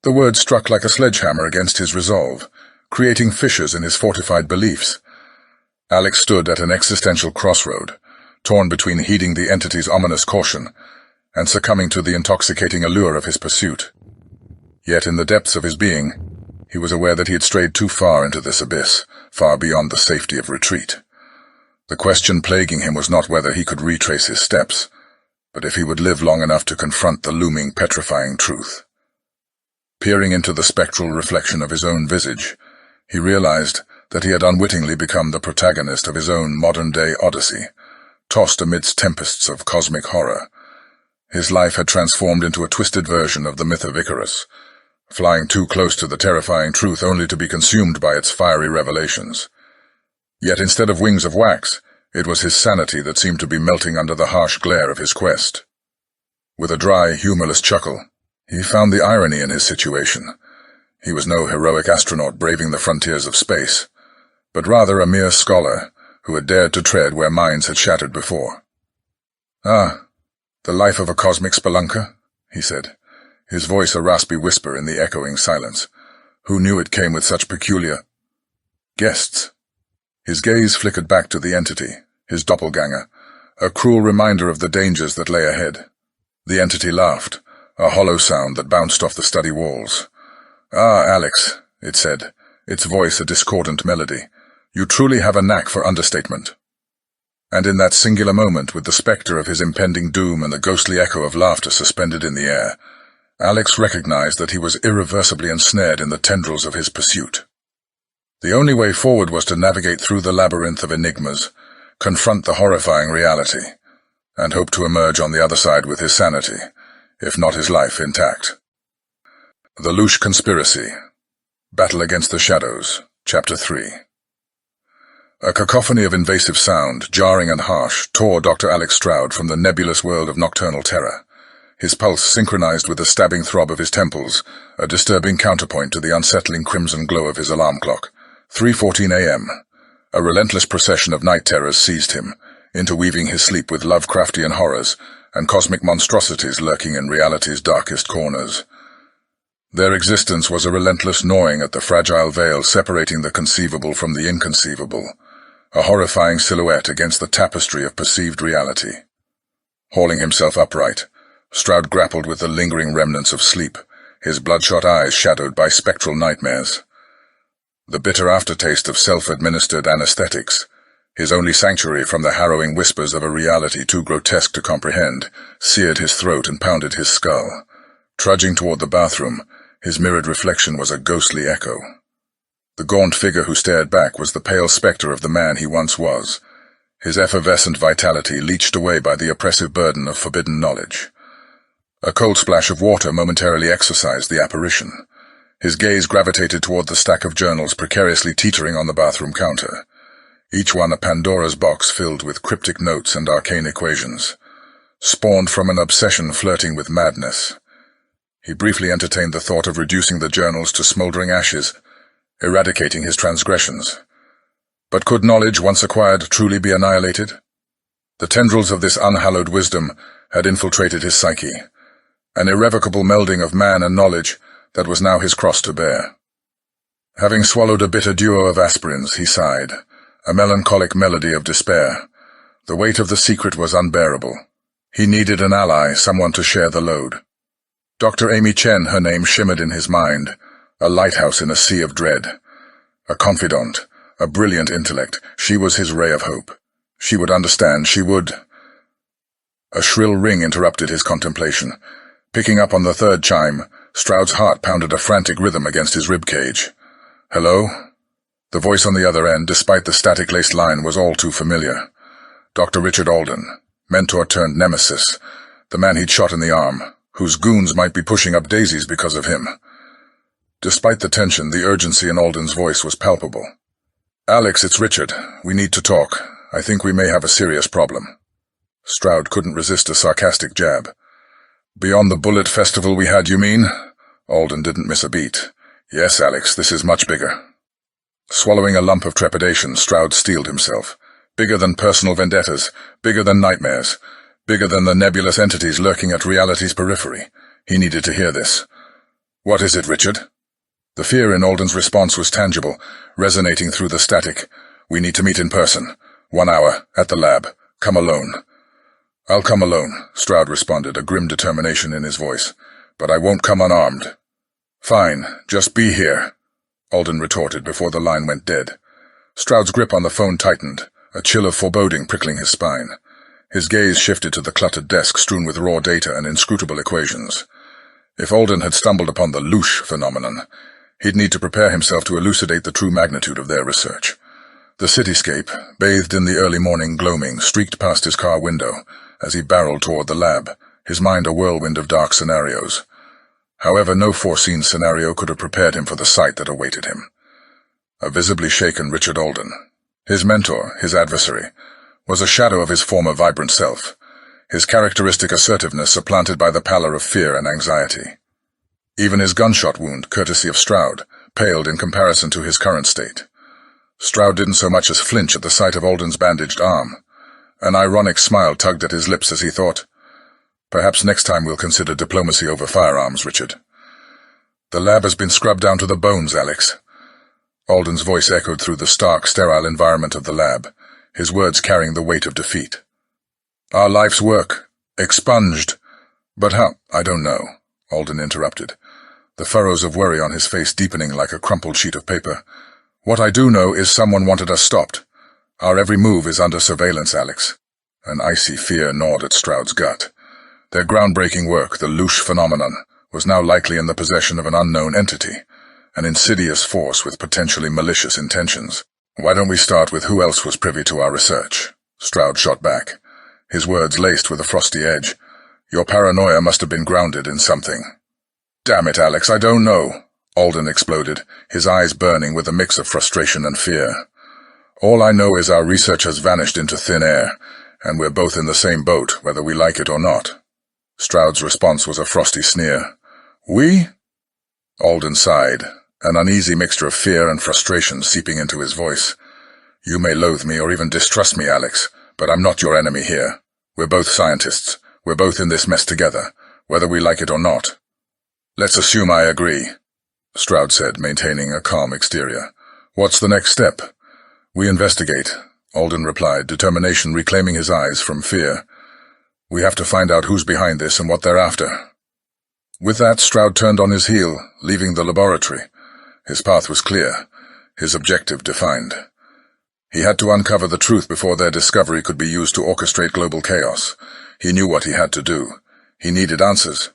The words struck like a sledgehammer against his resolve, creating fissures in his fortified beliefs. Alex stood at an existential crossroad, torn between heeding the entity's ominous caution and succumbing to the intoxicating allure of his pursuit. Yet in the depths of his being, he was aware that he had strayed too far into this abyss, far beyond the safety of retreat. The question plaguing him was not whether he could retrace his steps, but if he would live long enough to confront the looming, petrifying truth. Peering into the spectral reflection of his own visage, he realized that he had unwittingly become the protagonist of his own modern-day odyssey, tossed amidst tempests of cosmic horror. His life had transformed into a twisted version of the myth of Icarus, flying too close to the terrifying truth only to be consumed by its fiery revelations. Yet instead of wings of wax, it was his sanity that seemed to be melting under the harsh glare of his quest. With a dry, humorless chuckle, he found the irony in his situation. He was no heroic astronaut braving the frontiers of space, but rather a mere scholar who had dared to tread where minds had shattered before. "Ah, the life of a cosmic spelunker," he said, his voice a raspy whisper in the echoing silence. "Who knew it came with such peculiar guests?" His gaze flickered back to the entity, his doppelganger, a cruel reminder of the dangers that lay ahead. The entity laughed, a hollow sound that bounced off the study walls. "Ah, Alex," it said, its voice a discordant melody, "you truly have a knack for understatement." And in that singular moment, with the spectre of his impending doom and the ghostly echo of laughter suspended in the air, Alex recognized that he was irreversibly ensnared in the tendrils of his pursuit. The only way forward was to navigate through the labyrinth of enigmas, confront the horrifying reality, and hope to emerge on the other side with his sanity, if not his life, intact. The Loosh Conspiracy. Battle Against the Shadows. Chapter 3. A cacophony of invasive sound, jarring and harsh, tore Dr. Alex Stroud from the nebulous world of nocturnal terror. His pulse synchronized with the stabbing throb of his temples, a disturbing counterpoint to the unsettling crimson glow of his alarm clock. 3:14 a.m. A relentless procession of night terrors seized him, interweaving his sleep with Lovecraftian horrors and cosmic monstrosities lurking in reality's darkest corners. Their existence was a relentless gnawing at the fragile veil separating the conceivable from the inconceivable, a horrifying silhouette against the tapestry of perceived reality. Hauling himself upright, Stroud grappled with the lingering remnants of sleep, his bloodshot eyes shadowed by spectral nightmares. The bitter aftertaste of self-administered anesthetics, his only sanctuary from the harrowing whispers of a reality too grotesque to comprehend, seared his throat and pounded his skull. Trudging toward the bathroom, his mirrored reflection was a ghostly echo. The gaunt figure who stared back was the pale spectre of the man he once was, his effervescent vitality leached away by the oppressive burden of forbidden knowledge. A cold splash of water momentarily exorcised the apparition. His gaze gravitated toward the stack of journals precariously teetering on the bathroom counter, each one a Pandora's box filled with cryptic notes and arcane equations, spawned from an obsession flirting with madness. He briefly entertained the thought of reducing the journals to smoldering ashes, eradicating his transgressions. But could knowledge, once acquired, truly be annihilated? The tendrils of this unhallowed wisdom had infiltrated his psyche, an irrevocable melding of man and knowledge that was now his cross to bear. Having swallowed a bitter duo of aspirins, he sighed, a melancholic melody of despair. The weight of the secret was unbearable. He needed an ally, someone to share the load. Dr. Amy Chen, her name shimmered in his mind, a lighthouse in a sea of dread. A confidant, a brilliant intellect, she was his ray of hope. She would understand, she would— A shrill ring interrupted his contemplation. Picking up on the third chime, Stroud's heart pounded a frantic rhythm against his ribcage. "Hello?" The voice on the other end, despite the static-laced line, was all too familiar. Dr. Richard Alden, mentor turned nemesis, the man he'd shot in the arm, whose goons might be pushing up daisies because of him. Despite the tension, the urgency in Alden's voice was palpable. "Alex, it's Richard. We need to talk. I think we may have a serious problem." Stroud couldn't resist a sarcastic jab. "Beyond the Bullet Festival we had, you mean?" Alden didn't miss a beat. "Yes, Alex, this is much bigger." Swallowing a lump of trepidation, Stroud steeled himself. Bigger than personal vendettas, bigger than nightmares, bigger than the nebulous entities lurking at reality's periphery. He needed to hear this. "What is it, Richard?" The fear in Alden's response was tangible, resonating through the static. "We need to meet in person. 1 hour, at the lab. Come alone." "I'll come alone," Stroud responded, a grim determination in his voice. "But I won't come unarmed." "Fine, just be here," Alden retorted before the line went dead. Stroud's grip on the phone tightened, a chill of foreboding prickling his spine. His gaze shifted to the cluttered desk strewn with raw data and inscrutable equations. If Alden had stumbled upon the Loosh phenomenon, he'd need to prepare himself to elucidate the true magnitude of their research. The cityscape, bathed in the early morning gloaming, streaked past his car window as he barreled toward the lab, his mind a whirlwind of dark scenarios. However, no foreseen scenario could have prepared him for the sight that awaited him. A visibly shaken Richard Alden, his mentor, his adversary, was a shadow of his former vibrant self, his characteristic assertiveness supplanted by the pallor of fear and anxiety. Even his gunshot wound, courtesy of Stroud, paled in comparison to his current state. Stroud didn't so much as flinch at the sight of Alden's bandaged arm. An ironic smile tugged at his lips as he thought, "Perhaps next time we'll consider diplomacy over firearms, Richard." "The lab has been scrubbed down to the bones, Alex." Alden's voice echoed through the stark, sterile environment of the lab, his words carrying the weight of defeat. "Our life's work. Expunged. But how—" "I don't know," Alden interrupted, the furrows of worry on his face deepening like a crumpled sheet of paper. "What I do know is someone wanted us stopped. Our every move is under surveillance, Alex." An icy fear gnawed at Stroud's gut. Their groundbreaking work, the Loosh phenomenon, was now likely in the possession of an unknown entity, an insidious force with potentially malicious intentions. "Why don't we start with who else was privy to our research?" Stroud shot back, his words laced with a frosty edge. "Your paranoia must have been grounded in something." "Damn it, Alex, I don't know," Alden exploded, his eyes burning with a mix of frustration and fear. "All I know is our research has vanished into thin air, and we're both in the same boat, whether we like it or not." Stroud's response was a frosty sneer. "We?" Alden sighed, an uneasy mixture of fear and frustration seeping into his voice. "You may loathe me or even distrust me, Alex, but I'm not your enemy here. We're both scientists. We're both in this mess together, whether we like it or not." Let's assume I agree, Stroud said, maintaining a calm exterior. What's the next step? We investigate, Alden replied, determination reclaiming his eyes from fear. We have to find out who's behind this and what they're after. With that, Stroud turned on his heel, leaving the laboratory. His path was clear, his objective defined. He had to uncover the truth before their discovery could be used to orchestrate global chaos. He knew what he had to do. He needed answers,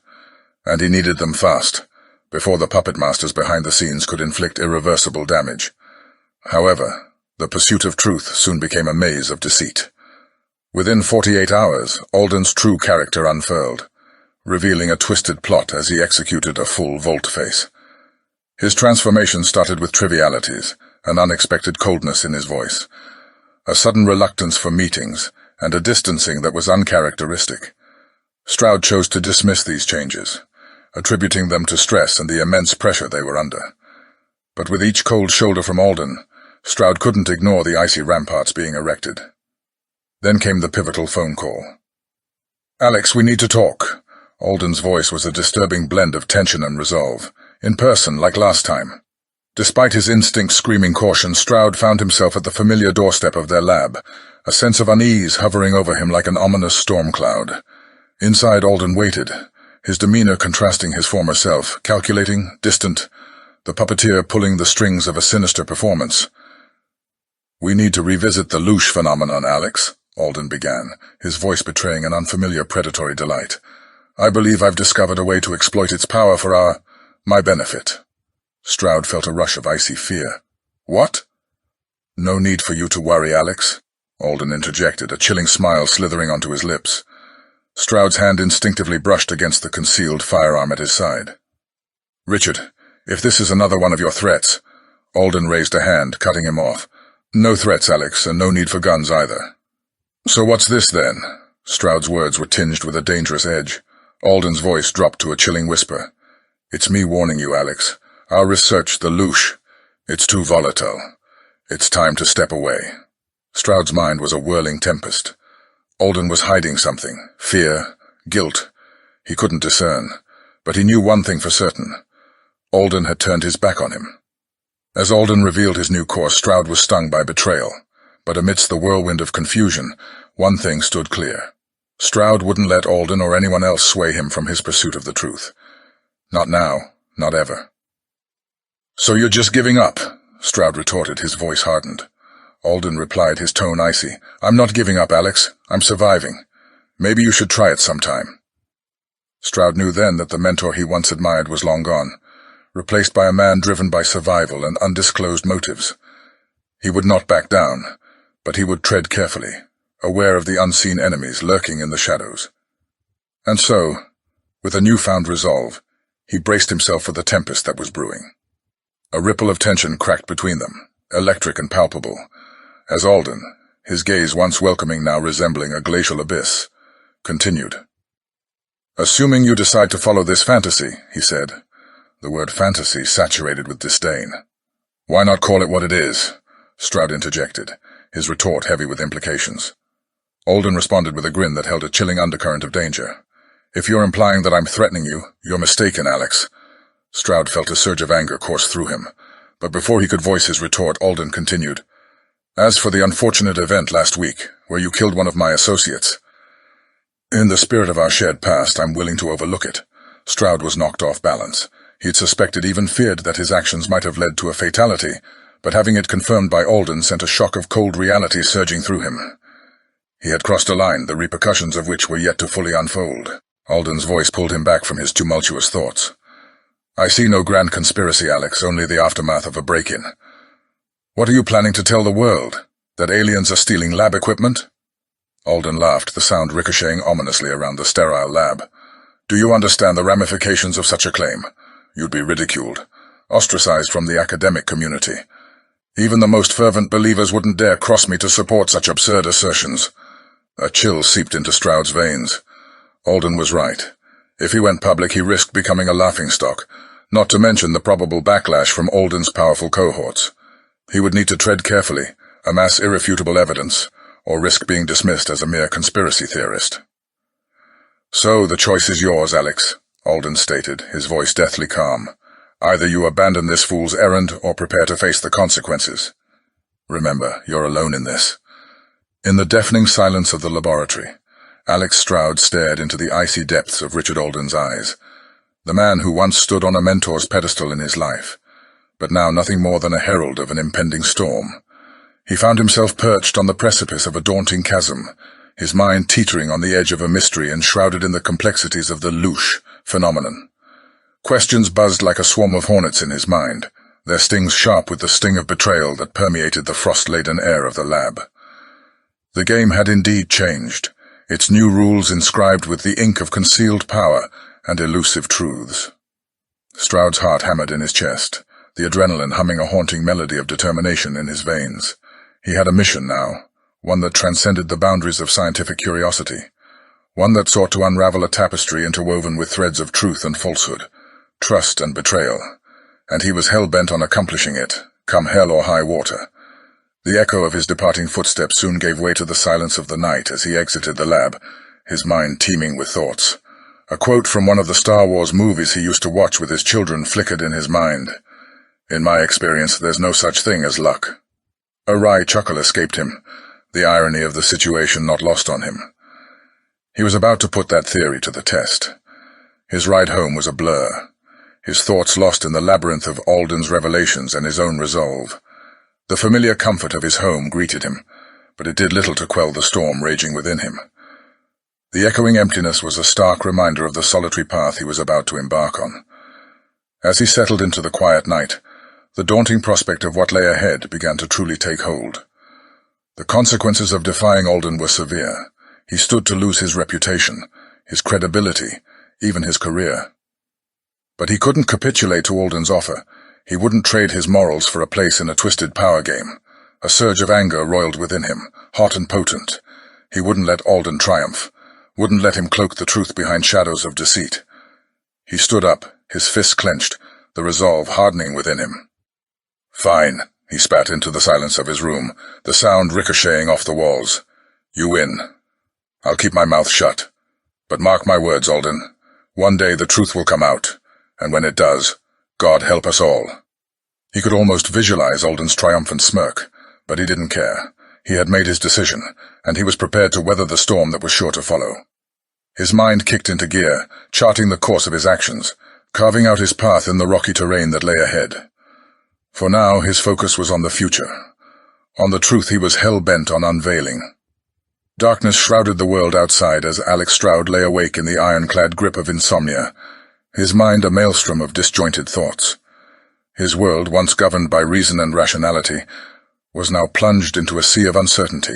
and he needed them fast, before the puppet masters behind the scenes could inflict irreversible damage. However, the pursuit of truth soon became a maze of deceit. Within 48 hours, Alden's true character unfurled, revealing a twisted plot as he executed a full volte-face. His transformation started with trivialities, an unexpected coldness in his voice, a sudden reluctance for meetings, and a distancing that was uncharacteristic. Stroud chose to dismiss these changes, attributing them to stress and the immense pressure they were under. But with each cold shoulder from Alden, Stroud couldn't ignore the icy ramparts being erected. Then came the pivotal phone call. "Alex, we need to talk." Alden's voice was a disturbing blend of tension and resolve, in person like last time. Despite his instinct screaming caution, Stroud found himself at the familiar doorstep of their lab, a sense of unease hovering over him like an ominous storm cloud. Inside, Alden waited, his demeanor contrasting his former self, calculating, distant, the puppeteer pulling the strings of a sinister performance. "We need to revisit the Loosh phenomenon, Alex," Alden began, his voice betraying an unfamiliar predatory delight. "I believe I've discovered a way to exploit its power for my benefit." Stroud felt a rush of icy fear. "What?" "No need for you to worry, Alex," Alden interjected, a chilling smile slithering onto his lips. Stroud's hand instinctively brushed against the concealed firearm at his side. "Richard, if this is another one of your threats—" Alden raised a hand, cutting him off. "No threats, Alex, and no need for guns either." "So what's this, then?" Stroud's words were tinged with a dangerous edge. Alden's voice dropped to a chilling whisper. "It's me warning you, Alex. Our research, the Loosh, it's too volatile. It's time to step away." Stroud's mind was a whirling tempest. Alden was hiding something, fear, guilt. He couldn't discern, but he knew one thing for certain. Alden had turned his back on him. As Alden revealed his new course, Stroud was stung by betrayal. But amidst the whirlwind of confusion, one thing stood clear. Stroud wouldn't let Alden or anyone else sway him from his pursuit of the truth. Not now, not ever. "So you're just giving up?" Stroud retorted, his voice hardened. Alden replied, his tone icy. "I'm not giving up, Alex. I'm surviving. Maybe you should try it sometime." Stroud knew then that the mentor he once admired was long gone, replaced by a man driven by survival and undisclosed motives. He would not back down, but he would tread carefully, aware of the unseen enemies lurking in the shadows. And so, with a newfound resolve, he braced himself for the tempest that was brewing. A ripple of tension cracked between them, electric and palpable, as Alden, his gaze once welcoming now resembling a glacial abyss, continued. "Assuming you decide to follow this fantasy," he said, the word fantasy saturated with disdain. "Why not call it what it is?" Stroud interjected, his retort heavy with implications. Alden responded with a grin that held a chilling undercurrent of danger. "If you're implying that I'm threatening you, you're mistaken, Alex." Stroud felt a surge of anger course through him, but before he could voice his retort, Alden continued. "As for the unfortunate event last week, where you killed one of my associates, in the spirit of our shared past, I'm willing to overlook it." Stroud was knocked off balance. He'd suspected, even feared, that his actions might have led to a fatality, but having it confirmed by Alden sent a shock of cold reality surging through him. He had crossed a line, the repercussions of which were yet to fully unfold. Alden's voice pulled him back from his tumultuous thoughts. "I see no grand conspiracy, Alex, only the aftermath of a break-in. What are you planning to tell the world? That aliens are stealing lab equipment?" Alden laughed, the sound ricocheting ominously around the sterile lab. "Do you understand the ramifications of such a claim? You'd be ridiculed, ostracized from the academic community. Even the most fervent believers wouldn't dare cross me to support such absurd assertions." A chill seeped into Stroud's veins. Alden was right. If he went public, he risked becoming a laughingstock, not to mention the probable backlash from Alden's powerful cohorts. He would need to tread carefully, amass irrefutable evidence, or risk being dismissed as a mere conspiracy theorist. "So the choice is yours, Alex," Alden stated, his voice deathly calm. "Either you abandon this fool's errand or prepare to face the consequences. Remember, you're alone in this." In the deafening silence of the laboratory, Alex Stroud stared into the icy depths of Richard Alden's eyes, the man who once stood on a mentor's pedestal in his life, but now nothing more than a herald of an impending storm. He found himself perched on the precipice of a daunting chasm, his mind teetering on the edge of a mystery enshrouded in the complexities of the Loosh phenomenon. Questions buzzed like a swarm of hornets in his mind, their stings sharp with the sting of betrayal that permeated the frost-laden air of the lab. The game had indeed changed, its new rules inscribed with the ink of concealed power and elusive truths. Stroud's heart hammered in his chest, the adrenaline humming a haunting melody of determination in his veins. He had a mission now, one that transcended the boundaries of scientific curiosity, one that sought to unravel a tapestry interwoven with threads of truth and falsehood, trust and betrayal, and he was hell-bent on accomplishing it, come hell or high water. The echo of his departing footsteps soon gave way to the silence of the night as he exited the lab, his mind teeming with thoughts. A quote from one of the Star Wars movies he used to watch with his children flickered in his mind. "In my experience, there's no such thing as luck." A wry chuckle escaped him, the irony of the situation not lost on him. He was about to put that theory to the test. His ride home was a blur, his thoughts lost in the labyrinth of Alden's revelations and his own resolve. The familiar comfort of his home greeted him, but it did little to quell the storm raging within him. The echoing emptiness was a stark reminder of the solitary path he was about to embark on. As he settled into the quiet night, the daunting prospect of what lay ahead began to truly take hold. The consequences of defying Alden were severe. He stood to lose his reputation, his credibility, even his career. But he couldn't capitulate to Alden's offer. He wouldn't trade his morals for a place in a twisted power game. A surge of anger roiled within him, hot and potent. He wouldn't let Alden triumph, wouldn't let him cloak the truth behind shadows of deceit. He stood up, his fists clenched, the resolve hardening within him. "Fine," he spat into the silence of his room, the sound ricocheting off the walls. "You win. I'll keep my mouth shut. But mark my words, Alden. One day the truth will come out, and when it does, God help us all." He could almost visualize Alden's triumphant smirk, but he didn't care. He had made his decision, and he was prepared to weather the storm that was sure to follow. His mind kicked into gear, charting the course of his actions, carving out his path in the rocky terrain that lay ahead. For now, his focus was on the future, on the truth he was hell-bent on unveiling. Darkness shrouded the world outside as Alex Stroud lay awake in the ironclad grip of insomnia, his mind a maelstrom of disjointed thoughts. His world, once governed by reason and rationality, was now plunged into a sea of uncertainty.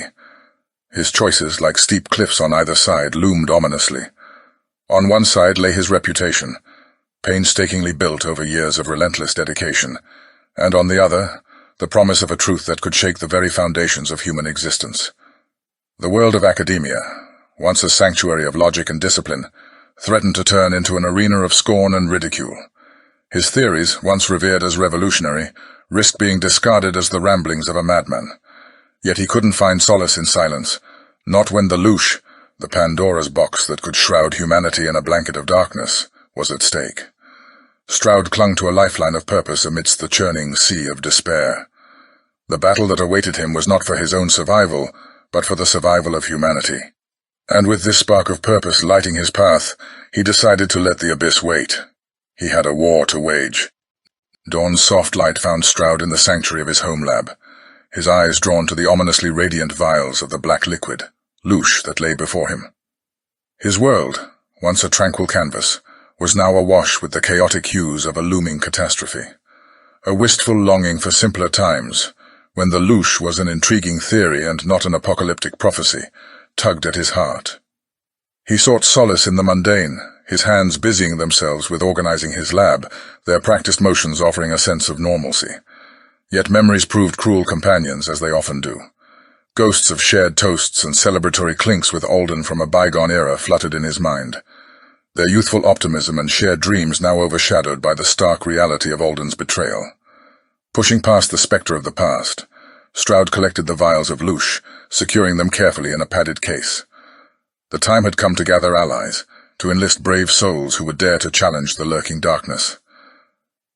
His choices, like steep cliffs on either side, loomed ominously. On one side lay his reputation, painstakingly built over years of relentless dedication, and on the other, the promise of a truth that could shake the very foundations of human existence. The world of academia, once a sanctuary of logic and discipline, threatened to turn into an arena of scorn and ridicule. His theories, once revered as revolutionary, risked being discarded as the ramblings of a madman. Yet he couldn't find solace in silence, not when the Loosh, the Pandora's box that could shroud humanity in a blanket of darkness, was at stake. Stroud clung to a lifeline of purpose amidst the churning sea of despair. The battle that awaited him was not for his own survival, but for the survival of humanity. And with this spark of purpose lighting his path, he decided to let the abyss wait. He had a war to wage. Dawn's soft light found Stroud in the sanctuary of his home lab, his eyes drawn to the ominously radiant vials of the black liquid, Loosh, that lay before him. His world, once a tranquil canvas, was now awash with the chaotic hues of a looming catastrophe. A wistful longing for simpler times, when the Loosh was an intriguing theory and not an apocalyptic prophecy, tugged at his heart. He sought solace in the mundane, his hands busying themselves with organizing his lab, their practiced motions offering a sense of normalcy. Yet memories proved cruel companions, as they often do. Ghosts of shared toasts and celebratory clinks with Alden from a bygone era fluttered in his mind, their youthful optimism and shared dreams now overshadowed by the stark reality of Alden's betrayal. Pushing past the specter of the past, Stroud collected the vials of Loosh, securing them carefully in a padded case. The time had come to gather allies, to enlist brave souls who would dare to challenge the lurking darkness.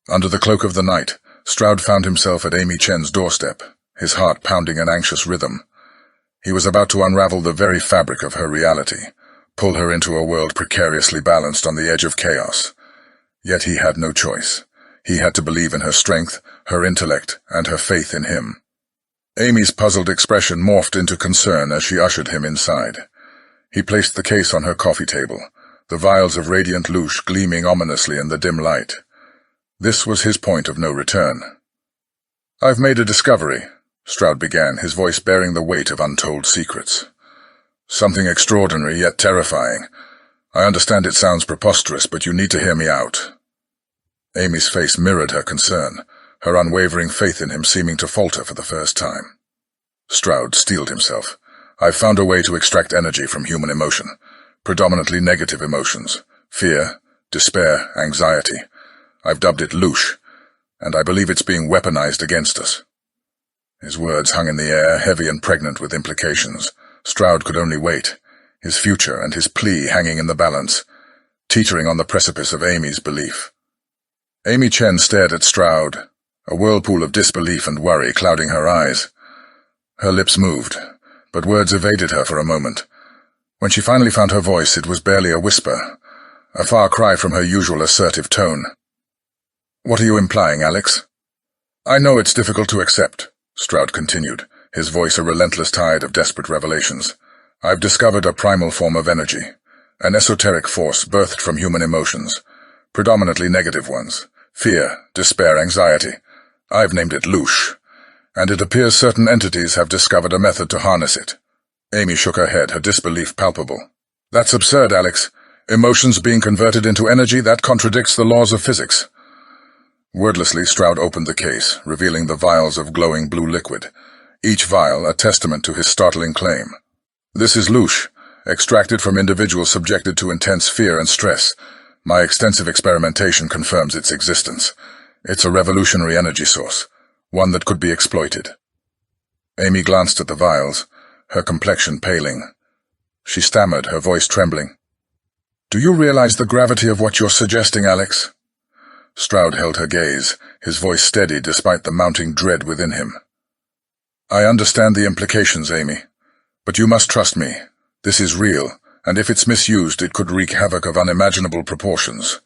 Under the cloak of the night, Stroud found himself at Amy Chen's doorstep, his heart pounding an anxious rhythm. He was about to unravel the very fabric of her reality, pull her into a world precariously balanced on the edge of chaos. Yet he had no choice. He had to believe in her strength, her intellect, and her faith in him. Amy's puzzled expression morphed into concern as she ushered him inside. He placed the case on her coffee table, the vials of radiant Loosh gleaming ominously in the dim light. This was his point of no return. "I've made a discovery," Stroud began, his voice bearing the weight of untold secrets. "Something extraordinary yet terrifying. I understand it sounds preposterous, but you need to hear me out." Amy's face mirrored her concern, her unwavering faith in him seeming to falter for the first time. Stroud steeled himself. "I've found a way to extract energy from human emotion, predominantly negative emotions, fear, despair, anxiety. I've dubbed it Loosh, and I believe it's being weaponized against us." His words hung in the air, heavy and pregnant with implications. Stroud could only wait, his future and his plea hanging in the balance, teetering on the precipice of Amy's belief. Amy Chen stared at Stroud, a whirlpool of disbelief and worry clouding her eyes. Her lips moved, but words evaded her for a moment. When she finally found her voice, it was barely a whisper, a far cry from her usual assertive tone. "What are you implying, Alex?" "I know it's difficult to accept," Stroud continued, his voice a relentless tide of desperate revelations. "I've discovered a primal form of energy, an esoteric force birthed from human emotions, predominantly negative ones, fear, despair, anxiety. I've named it Loosh, and it appears certain entities have discovered a method to harness it." Amy shook her head, her disbelief palpable. "That's absurd, Alex. Emotions being converted into energy, that contradicts the laws of physics." Wordlessly, Stroud opened the case, revealing the vials of glowing blue liquid, each vial a testament to his startling claim. "This is Loosh, extracted from individuals subjected to intense fear and stress. My extensive experimentation confirms its existence. It's a revolutionary energy source, one that could be exploited." Amy glanced at the vials, her complexion paling. She stammered, her voice trembling. "Do you realize the gravity of what you're suggesting, Alex?" Stroud held her gaze, his voice steady despite the mounting dread within him. "I understand the implications, Amy, but you must trust me. This is real, and if it's misused, it could wreak havoc of unimaginable proportions."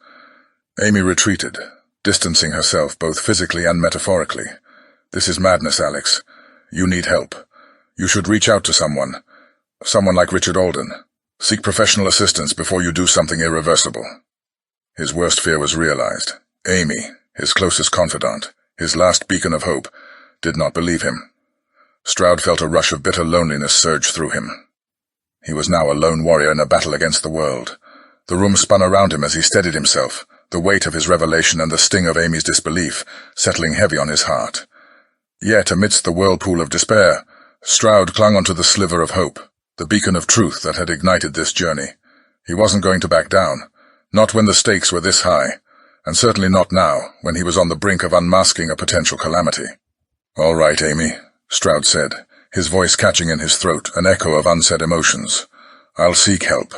Amy retreated, distancing herself both physically and metaphorically. "This is madness, Alex. You need help. You should reach out to someone like Richard Alden. Seek professional assistance before you do something irreversible." His worst fear was realized. Amy, his closest confidant, his last beacon of hope, did not believe him. Stroud felt a rush of bitter loneliness surge through him. He was now a lone warrior in a battle against the world. The room spun around him as he steadied himself, the weight of his revelation and the sting of Amy's disbelief settling heavy on his heart. Yet, amidst the whirlpool of despair, Stroud clung onto the sliver of hope, the beacon of truth that had ignited this journey. He wasn't going to back down, not when the stakes were this high, and certainly not now, when he was on the brink of unmasking a potential calamity. "All right, Amy," Stroud said, his voice catching in his throat, an echo of unsaid emotions. "I'll seek help."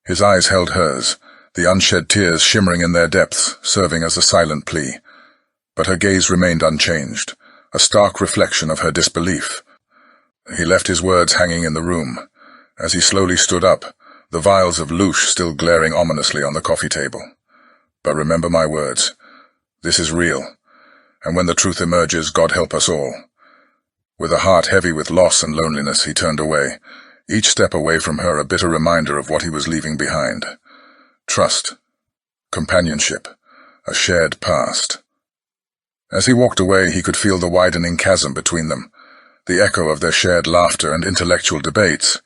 His eyes held hers, the unshed tears shimmering in their depths, serving as a silent plea. But her gaze remained unchanged, a stark reflection of her disbelief. He left his words hanging in the room. As he slowly stood up, the vials of Loosh still glaring ominously on the coffee table. "But remember my words. This is real, and when the truth emerges, God help us all." With a heart heavy with loss and loneliness, he turned away, each step away from her a bitter reminder of what he was leaving behind. Trust, companionship, a shared past. As he walked away, he could feel the widening chasm between them, the echo of their shared laughter and intellectual debates,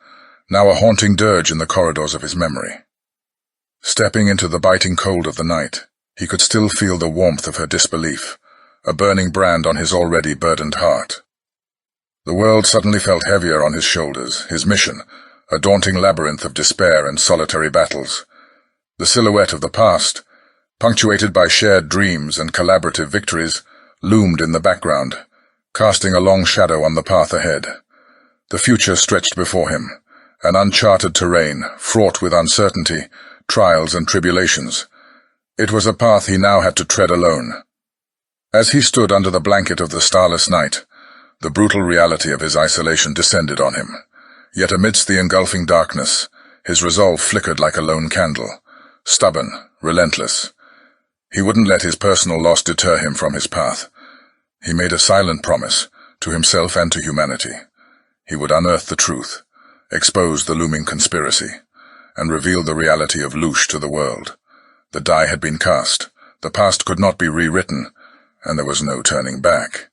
now a haunting dirge in the corridors of his memory. Stepping into the biting cold of the night, he could still feel the warmth of her disbelief, a burning brand on his already burdened heart. The world suddenly felt heavier on his shoulders, his mission, a daunting labyrinth of despair and solitary battles. The silhouette of the past, punctuated by shared dreams and collaborative victories, loomed in the background, casting a long shadow on the path ahead. The future stretched before him, an uncharted terrain, fraught with uncertainty, trials and tribulations. It was a path he now had to tread alone. As he stood under the blanket of the starless night, the brutal reality of his isolation descended on him. Yet amidst the engulfing darkness, his resolve flickered like a lone candle, stubborn, relentless. He wouldn't let his personal loss deter him from his path. He made a silent promise, to himself and to humanity. He would unearth the truth, expose the looming conspiracy, and reveal the reality of Loosh to the world. The die had been cast, the past could not be rewritten, and there was no turning back.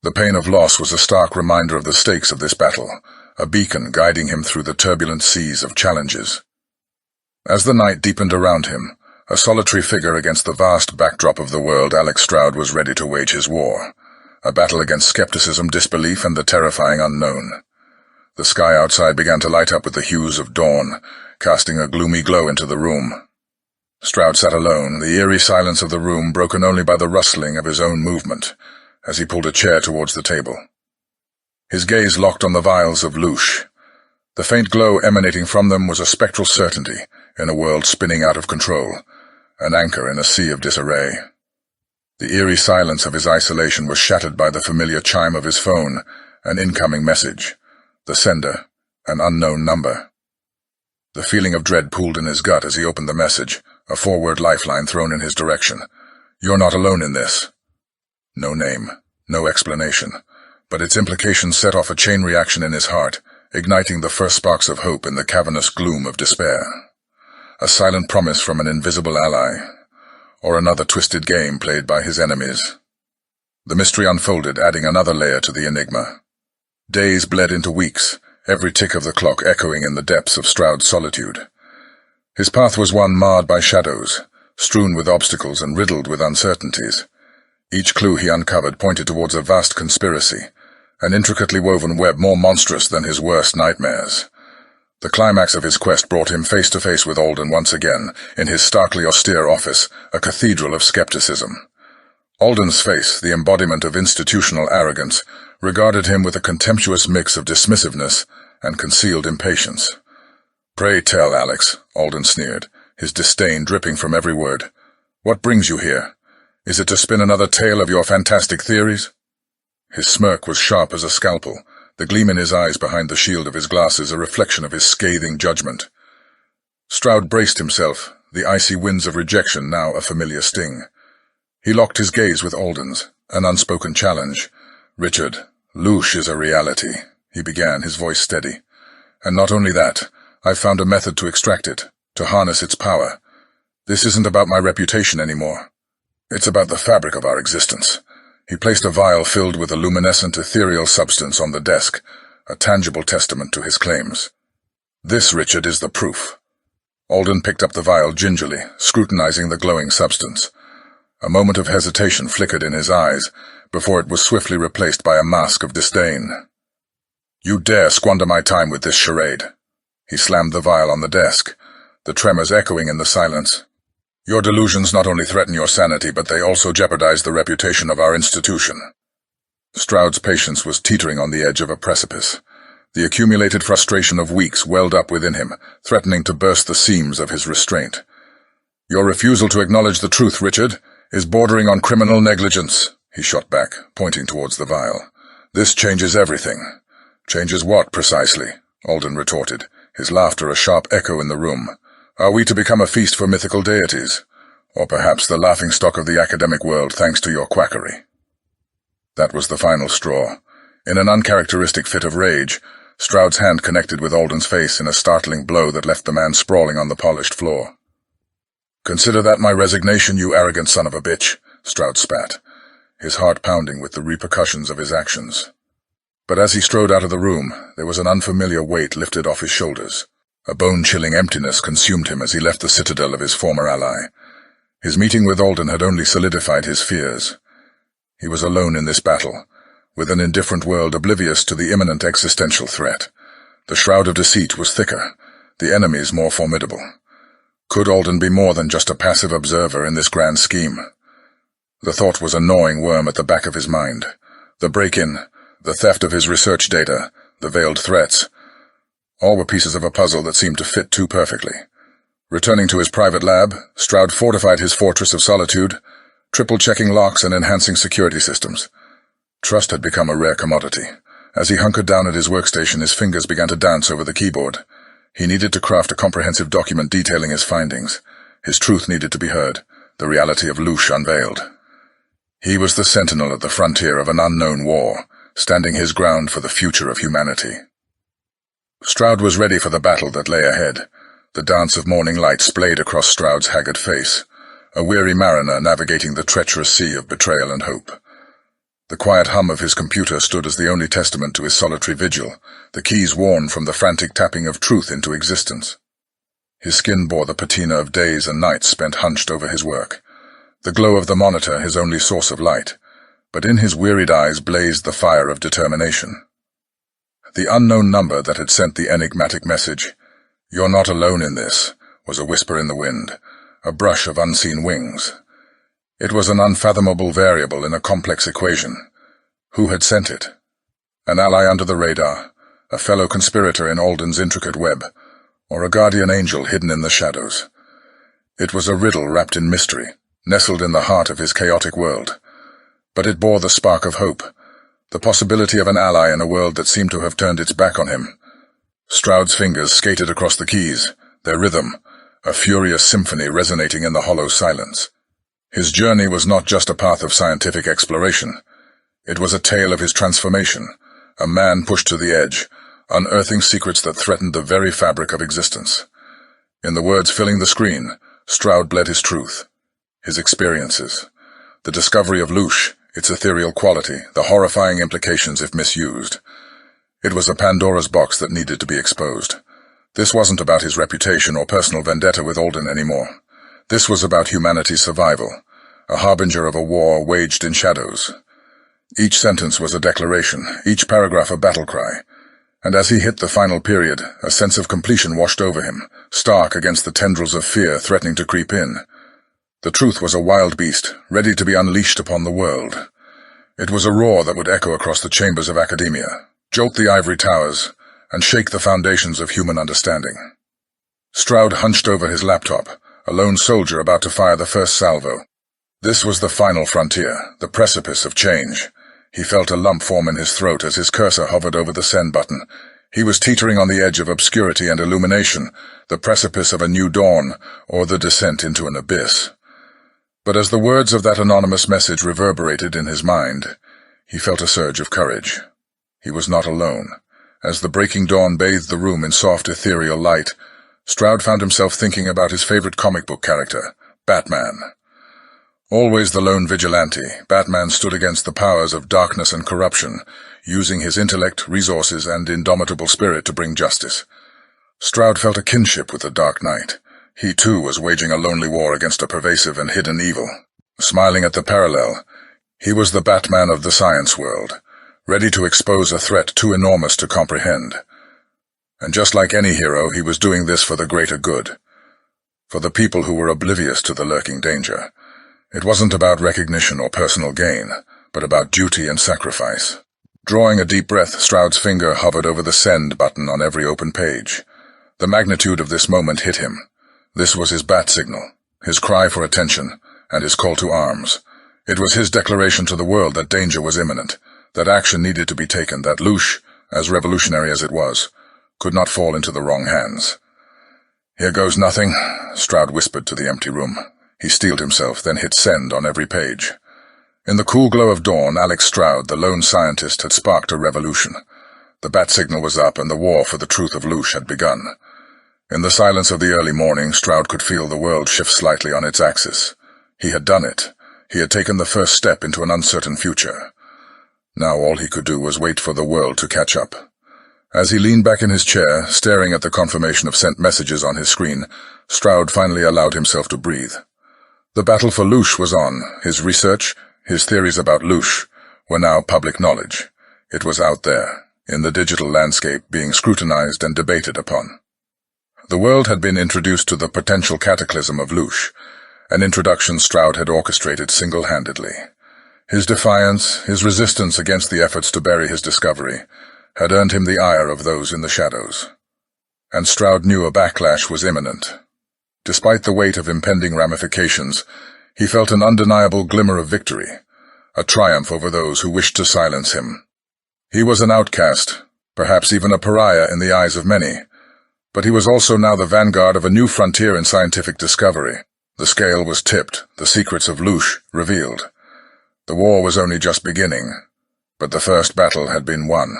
The pain of loss was a stark reminder of the stakes of this battle, a beacon guiding him through the turbulent seas of challenges. As the night deepened around him, a solitary figure against the vast backdrop of the world, Alex Stroud was ready to wage his war, a battle against skepticism, disbelief, and the terrifying unknown. The sky outside began to light up with the hues of dawn, casting a gloomy glow into the room. Stroud sat alone, the eerie silence of the room broken only by the rustling of his own movement, as he pulled a chair towards the table. His gaze locked on the vials of Loosh. The faint glow emanating from them was a spectral certainty in a world spinning out of control, an anchor in a sea of disarray. The eerie silence of his isolation was shattered by the familiar chime of his phone, an incoming message. The sender, an unknown number. The feeling of dread pooled in his gut as he opened the message, a four-word lifeline thrown in his direction. "You're not alone in this." No name, no explanation, but its implications set off a chain reaction in his heart, igniting the first sparks of hope in the cavernous gloom of despair. A silent promise from an invisible ally, or another twisted game played by his enemies. The mystery unfolded, adding another layer to the enigma. Days bled into weeks, every tick of the clock echoing in the depths of Stroud's solitude. His path was one marred by shadows, strewn with obstacles and riddled with uncertainties. Each clue he uncovered pointed towards a vast conspiracy, an intricately woven web more monstrous than his worst nightmares. The climax of his quest brought him face to face with Alden once again, in his starkly austere office, a cathedral of skepticism. Alden's face, the embodiment of institutional arrogance, regarded him with a contemptuous mix of dismissiveness and concealed impatience. "Pray tell, Alex," Alden sneered, his disdain dripping from every word. "What brings you here? Is it to spin another tale of your fantastic theories?" His smirk was sharp as a scalpel, the gleam in his eyes behind the shield of his glasses a reflection of his scathing judgment. Stroud braced himself, the icy winds of rejection now a familiar sting. He locked his gaze with Alden's, an unspoken challenge. "Richard, Loosh is a reality," he began, his voice steady. "And not only that, I've found a method to extract it, to harness its power. This isn't about my reputation anymore. It's about the fabric of our existence." He placed a vial filled with a luminescent ethereal substance on the desk, a tangible testament to his claims. "This, Richard, is the proof." Alden picked up the vial gingerly, scrutinizing the glowing substance. A moment of hesitation flickered in his eyes, before it was swiftly replaced by a mask of disdain. "You dare squander my time with this charade." He slammed the vial on the desk, the tremors echoing in the silence. "Your delusions not only threaten your sanity, but they also jeopardize the reputation of our institution." Stroud's patience was teetering on the edge of a precipice. The accumulated frustration of weeks welled up within him, threatening to burst the seams of his restraint. "Your refusal to acknowledge the truth, Richard, is bordering on criminal negligence," he shot back, pointing towards the vial. "This changes everything." "Changes what, precisely?" Alden retorted, his laughter a sharp echo in the room. "Are we to become a feast for mythical deities? Or perhaps the laughingstock of the academic world thanks to your quackery?" That was the final straw. In an uncharacteristic fit of rage, Stroud's hand connected with Alden's face in a startling blow that left the man sprawling on the polished floor. "Consider that my resignation, you arrogant son of a bitch," Stroud spat, his heart pounding with the repercussions of his actions. But as he strode out of the room, there was an unfamiliar weight lifted off his shoulders. A bone-chilling emptiness consumed him as he left the citadel of his former ally. His meeting with Alden had only solidified his fears. He was alone in this battle, with an indifferent world oblivious to the imminent existential threat. The shroud of deceit was thicker, the enemies more formidable. Could Alden be more than just a passive observer in this grand scheme? The thought was a gnawing worm at the back of his mind. The break-in, the theft of his research data, the veiled threats, all were pieces of a puzzle that seemed to fit too perfectly. Returning to his private lab, Stroud fortified his fortress of solitude, triple-checking locks and enhancing security systems. Trust had become a rare commodity. As he hunkered down at his workstation, his fingers began to dance over the keyboard. He needed to craft a comprehensive document detailing his findings. His truth needed to be heard, the reality of Loosh unveiled. He was the sentinel at the frontier of an unknown war, standing his ground for the future of humanity. Stroud was ready for the battle that lay ahead. The dance of morning light splayed across Stroud's haggard face, a weary mariner navigating the treacherous sea of betrayal and hope. The quiet hum of his computer stood as the only testament to his solitary vigil, the keys worn from the frantic tapping of truth into existence. His skin bore the patina of days and nights spent hunched over his work, the glow of the monitor his only source of light, but in his wearied eyes blazed the fire of determination. The unknown number that had sent the enigmatic message, "You're not alone in this," was a whisper in the wind, a brush of unseen wings. It was an unfathomable variable in a complex equation. Who had sent it? An ally under the radar, a fellow conspirator in Alden's intricate web, or a guardian angel hidden in the shadows? It was a riddle wrapped in mystery, nestled in the heart of his chaotic world. But it bore the spark of hope, the possibility of an ally in a world that seemed to have turned its back on him. Stroud's fingers skated across the keys, their rhythm, a furious symphony resonating in the hollow silence. His journey was not just a path of scientific exploration. It was a tale of his transformation, a man pushed to the edge, unearthing secrets that threatened the very fabric of existence. In the words filling the screen, Stroud bled his truth, his experiences, the discovery of Loosh, its ethereal quality, the horrifying implications if misused. It was a Pandora's box that needed to be exposed. This wasn't about his reputation or personal vendetta with Alden anymore. This was about humanity's survival, a harbinger of a war waged in shadows. Each sentence was a declaration, each paragraph a battle cry, and as he hit the final period, a sense of completion washed over him, stark against the tendrils of fear threatening to creep in. The truth was a wild beast, ready to be unleashed upon the world. It was a roar that would echo across the chambers of academia, jolt the ivory towers, and shake the foundations of human understanding. Stroud hunched over his laptop, a lone soldier about to fire the first salvo. This was the final frontier, the precipice of change. He felt a lump form in his throat as his cursor hovered over the send button. He was teetering on the edge of obscurity and illumination, the precipice of a new dawn, or the descent into an abyss. But as the words of that anonymous message reverberated in his mind, he felt a surge of courage. He was not alone. As the breaking dawn bathed the room in soft ethereal light, Stroud found himself thinking about his favorite comic book character, Batman. Always the lone vigilante, Batman stood against the powers of darkness and corruption, using his intellect, resources, and indomitable spirit to bring justice. Stroud felt a kinship with the Dark Knight. He, too, was waging a lonely war against a pervasive and hidden evil. Smiling at the parallel, he was the Batman of the science world, ready to expose a threat too enormous to comprehend. And just like any hero, he was doing this for the greater good, for the people who were oblivious to the lurking danger. It wasn't about recognition or personal gain, but about duty and sacrifice. Drawing a deep breath, Stroud's finger hovered over the send button on every open page. The magnitude of this moment hit him. This was his bat signal, his cry for attention, and his call to arms. It was his declaration to the world that danger was imminent, that action needed to be taken, that Loosh, as revolutionary as it was, could not fall into the wrong hands. "Here goes nothing," Stroud whispered to the empty room. He steeled himself, then hit send on every page. In the cool glow of dawn, Alex Stroud, the lone scientist, had sparked a revolution. The bat signal was up, and the war for the truth of Loosh had begun. In the silence of the early morning, Stroud could feel the world shift slightly on its axis. He had done it. He had taken the first step into an uncertain future. Now all he could do was wait for the world to catch up. As he leaned back in his chair, staring at the confirmation of sent messages on his screen, Stroud finally allowed himself to breathe. The battle for Loosh was on. His research, his theories about Loosh, were now public knowledge. It was out there, in the digital landscape, being scrutinized and debated upon. The world had been introduced to the potential cataclysm of Loosh, an introduction Stroud had orchestrated single-handedly. His defiance, his resistance against the efforts to bury his discovery, had earned him the ire of those in the shadows. And Stroud knew a backlash was imminent. Despite the weight of impending ramifications, he felt an undeniable glimmer of victory, a triumph over those who wished to silence him. He was an outcast, perhaps even a pariah in the eyes of many, but he was also now the vanguard of a new frontier in scientific discovery. The scale was tipped, the secrets of Loosh revealed. The war was only just beginning, but the first battle had been won.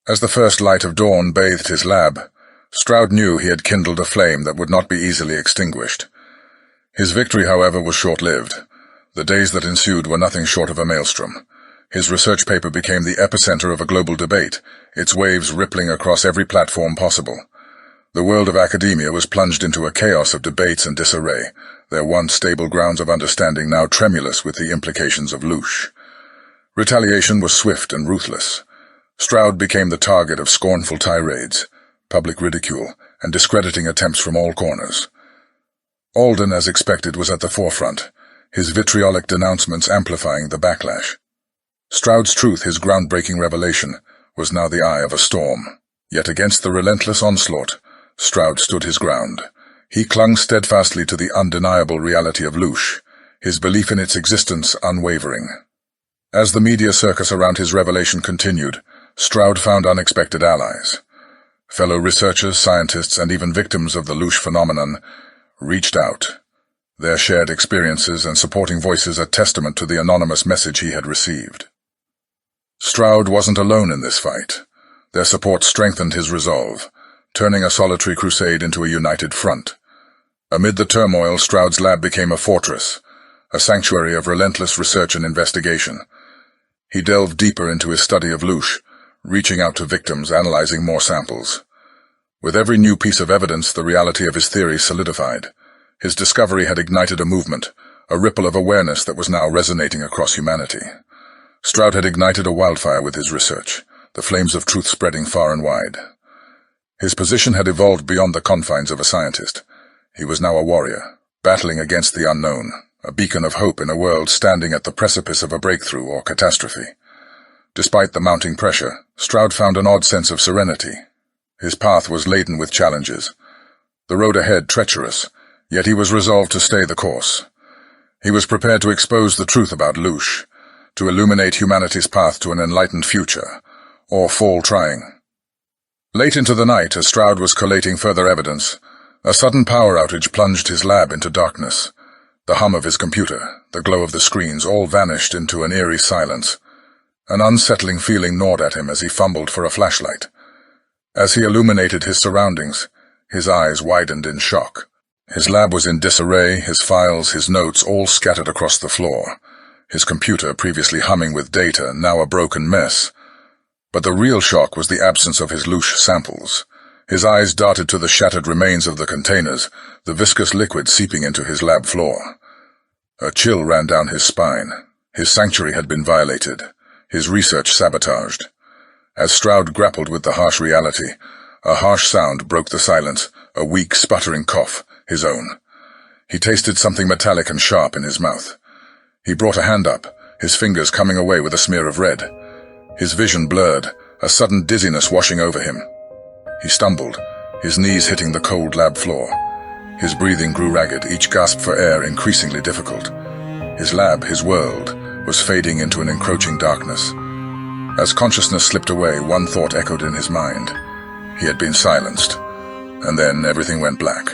As the first light of dawn bathed his lab, Stroud knew he had kindled a flame that would not be easily extinguished. His victory, however, was short-lived. The days that ensued were nothing short of a maelstrom. His research paper became the epicenter of a global debate, its waves rippling across every platform possible. The world of academia was plunged into a chaos of debates and disarray, their once stable grounds of understanding now tremulous with the implications of Loosh. Retaliation was swift and ruthless. Stroud became the target of scornful tirades, public ridicule, and discrediting attempts from all corners. Alden, as expected, was at the forefront, his vitriolic denouncements amplifying the backlash. Stroud's truth, his groundbreaking revelation, was now the eye of a storm. Yet against the relentless onslaught, Stroud stood his ground. He clung steadfastly to the undeniable reality of Loosh, his belief in its existence unwavering. As the media circus around his revelation continued, Stroud found unexpected allies. Fellow researchers, scientists, and even victims of the Loosh phenomenon reached out, their shared experiences and supporting voices a testament to the anonymous message he had received. Stroud wasn't alone in this fight. Their support strengthened his resolve, turning a solitary crusade into a united front. Amid the turmoil, Stroud's lab became a fortress, a sanctuary of relentless research and investigation. He delved deeper into his study of Loosh, reaching out to victims, analyzing more samples. With every new piece of evidence, the reality of his theory solidified. His discovery had ignited a movement, a ripple of awareness that was now resonating across humanity. Stroud had ignited a wildfire with his research, the flames of truth spreading far and wide. His position had evolved beyond the confines of a scientist. He was now a warrior, battling against the unknown, a beacon of hope in a world standing at the precipice of a breakthrough or catastrophe. Despite the mounting pressure, Stroud found an odd sense of serenity. His path was laden with challenges, the road ahead treacherous, yet he was resolved to stay the course. He was prepared to expose the truth about Loosh, to illuminate humanity's path to an enlightened future, or fall trying. Late into the night, as Stroud was collating further evidence, a sudden power outage plunged his lab into darkness. The hum of his computer, the glow of the screens, all vanished into an eerie silence. An unsettling feeling gnawed at him as he fumbled for a flashlight. As he illuminated his surroundings, his eyes widened in shock. His lab was in disarray, his files, his notes, all scattered across the floor. His computer, previously humming with data, now a broken mess. But the real shock was the absence of his Loosh samples. His eyes darted to the shattered remains of the containers, the viscous liquid seeping into his lab floor. A chill ran down his spine. His sanctuary had been violated, his research sabotaged. As Stroud grappled with the harsh reality, a harsh sound broke the silence, a weak, sputtering cough, his own. He tasted something metallic and sharp in his mouth. He brought a hand up, his fingers coming away with a smear of red. His vision blurred, a sudden dizziness washing over him. He stumbled, his knees hitting the cold lab floor. His breathing grew ragged, each gasp for air increasingly difficult. His lab, his world, was fading into an encroaching darkness. As consciousness slipped away, one thought echoed in his mind. He had been silenced, and then everything went black.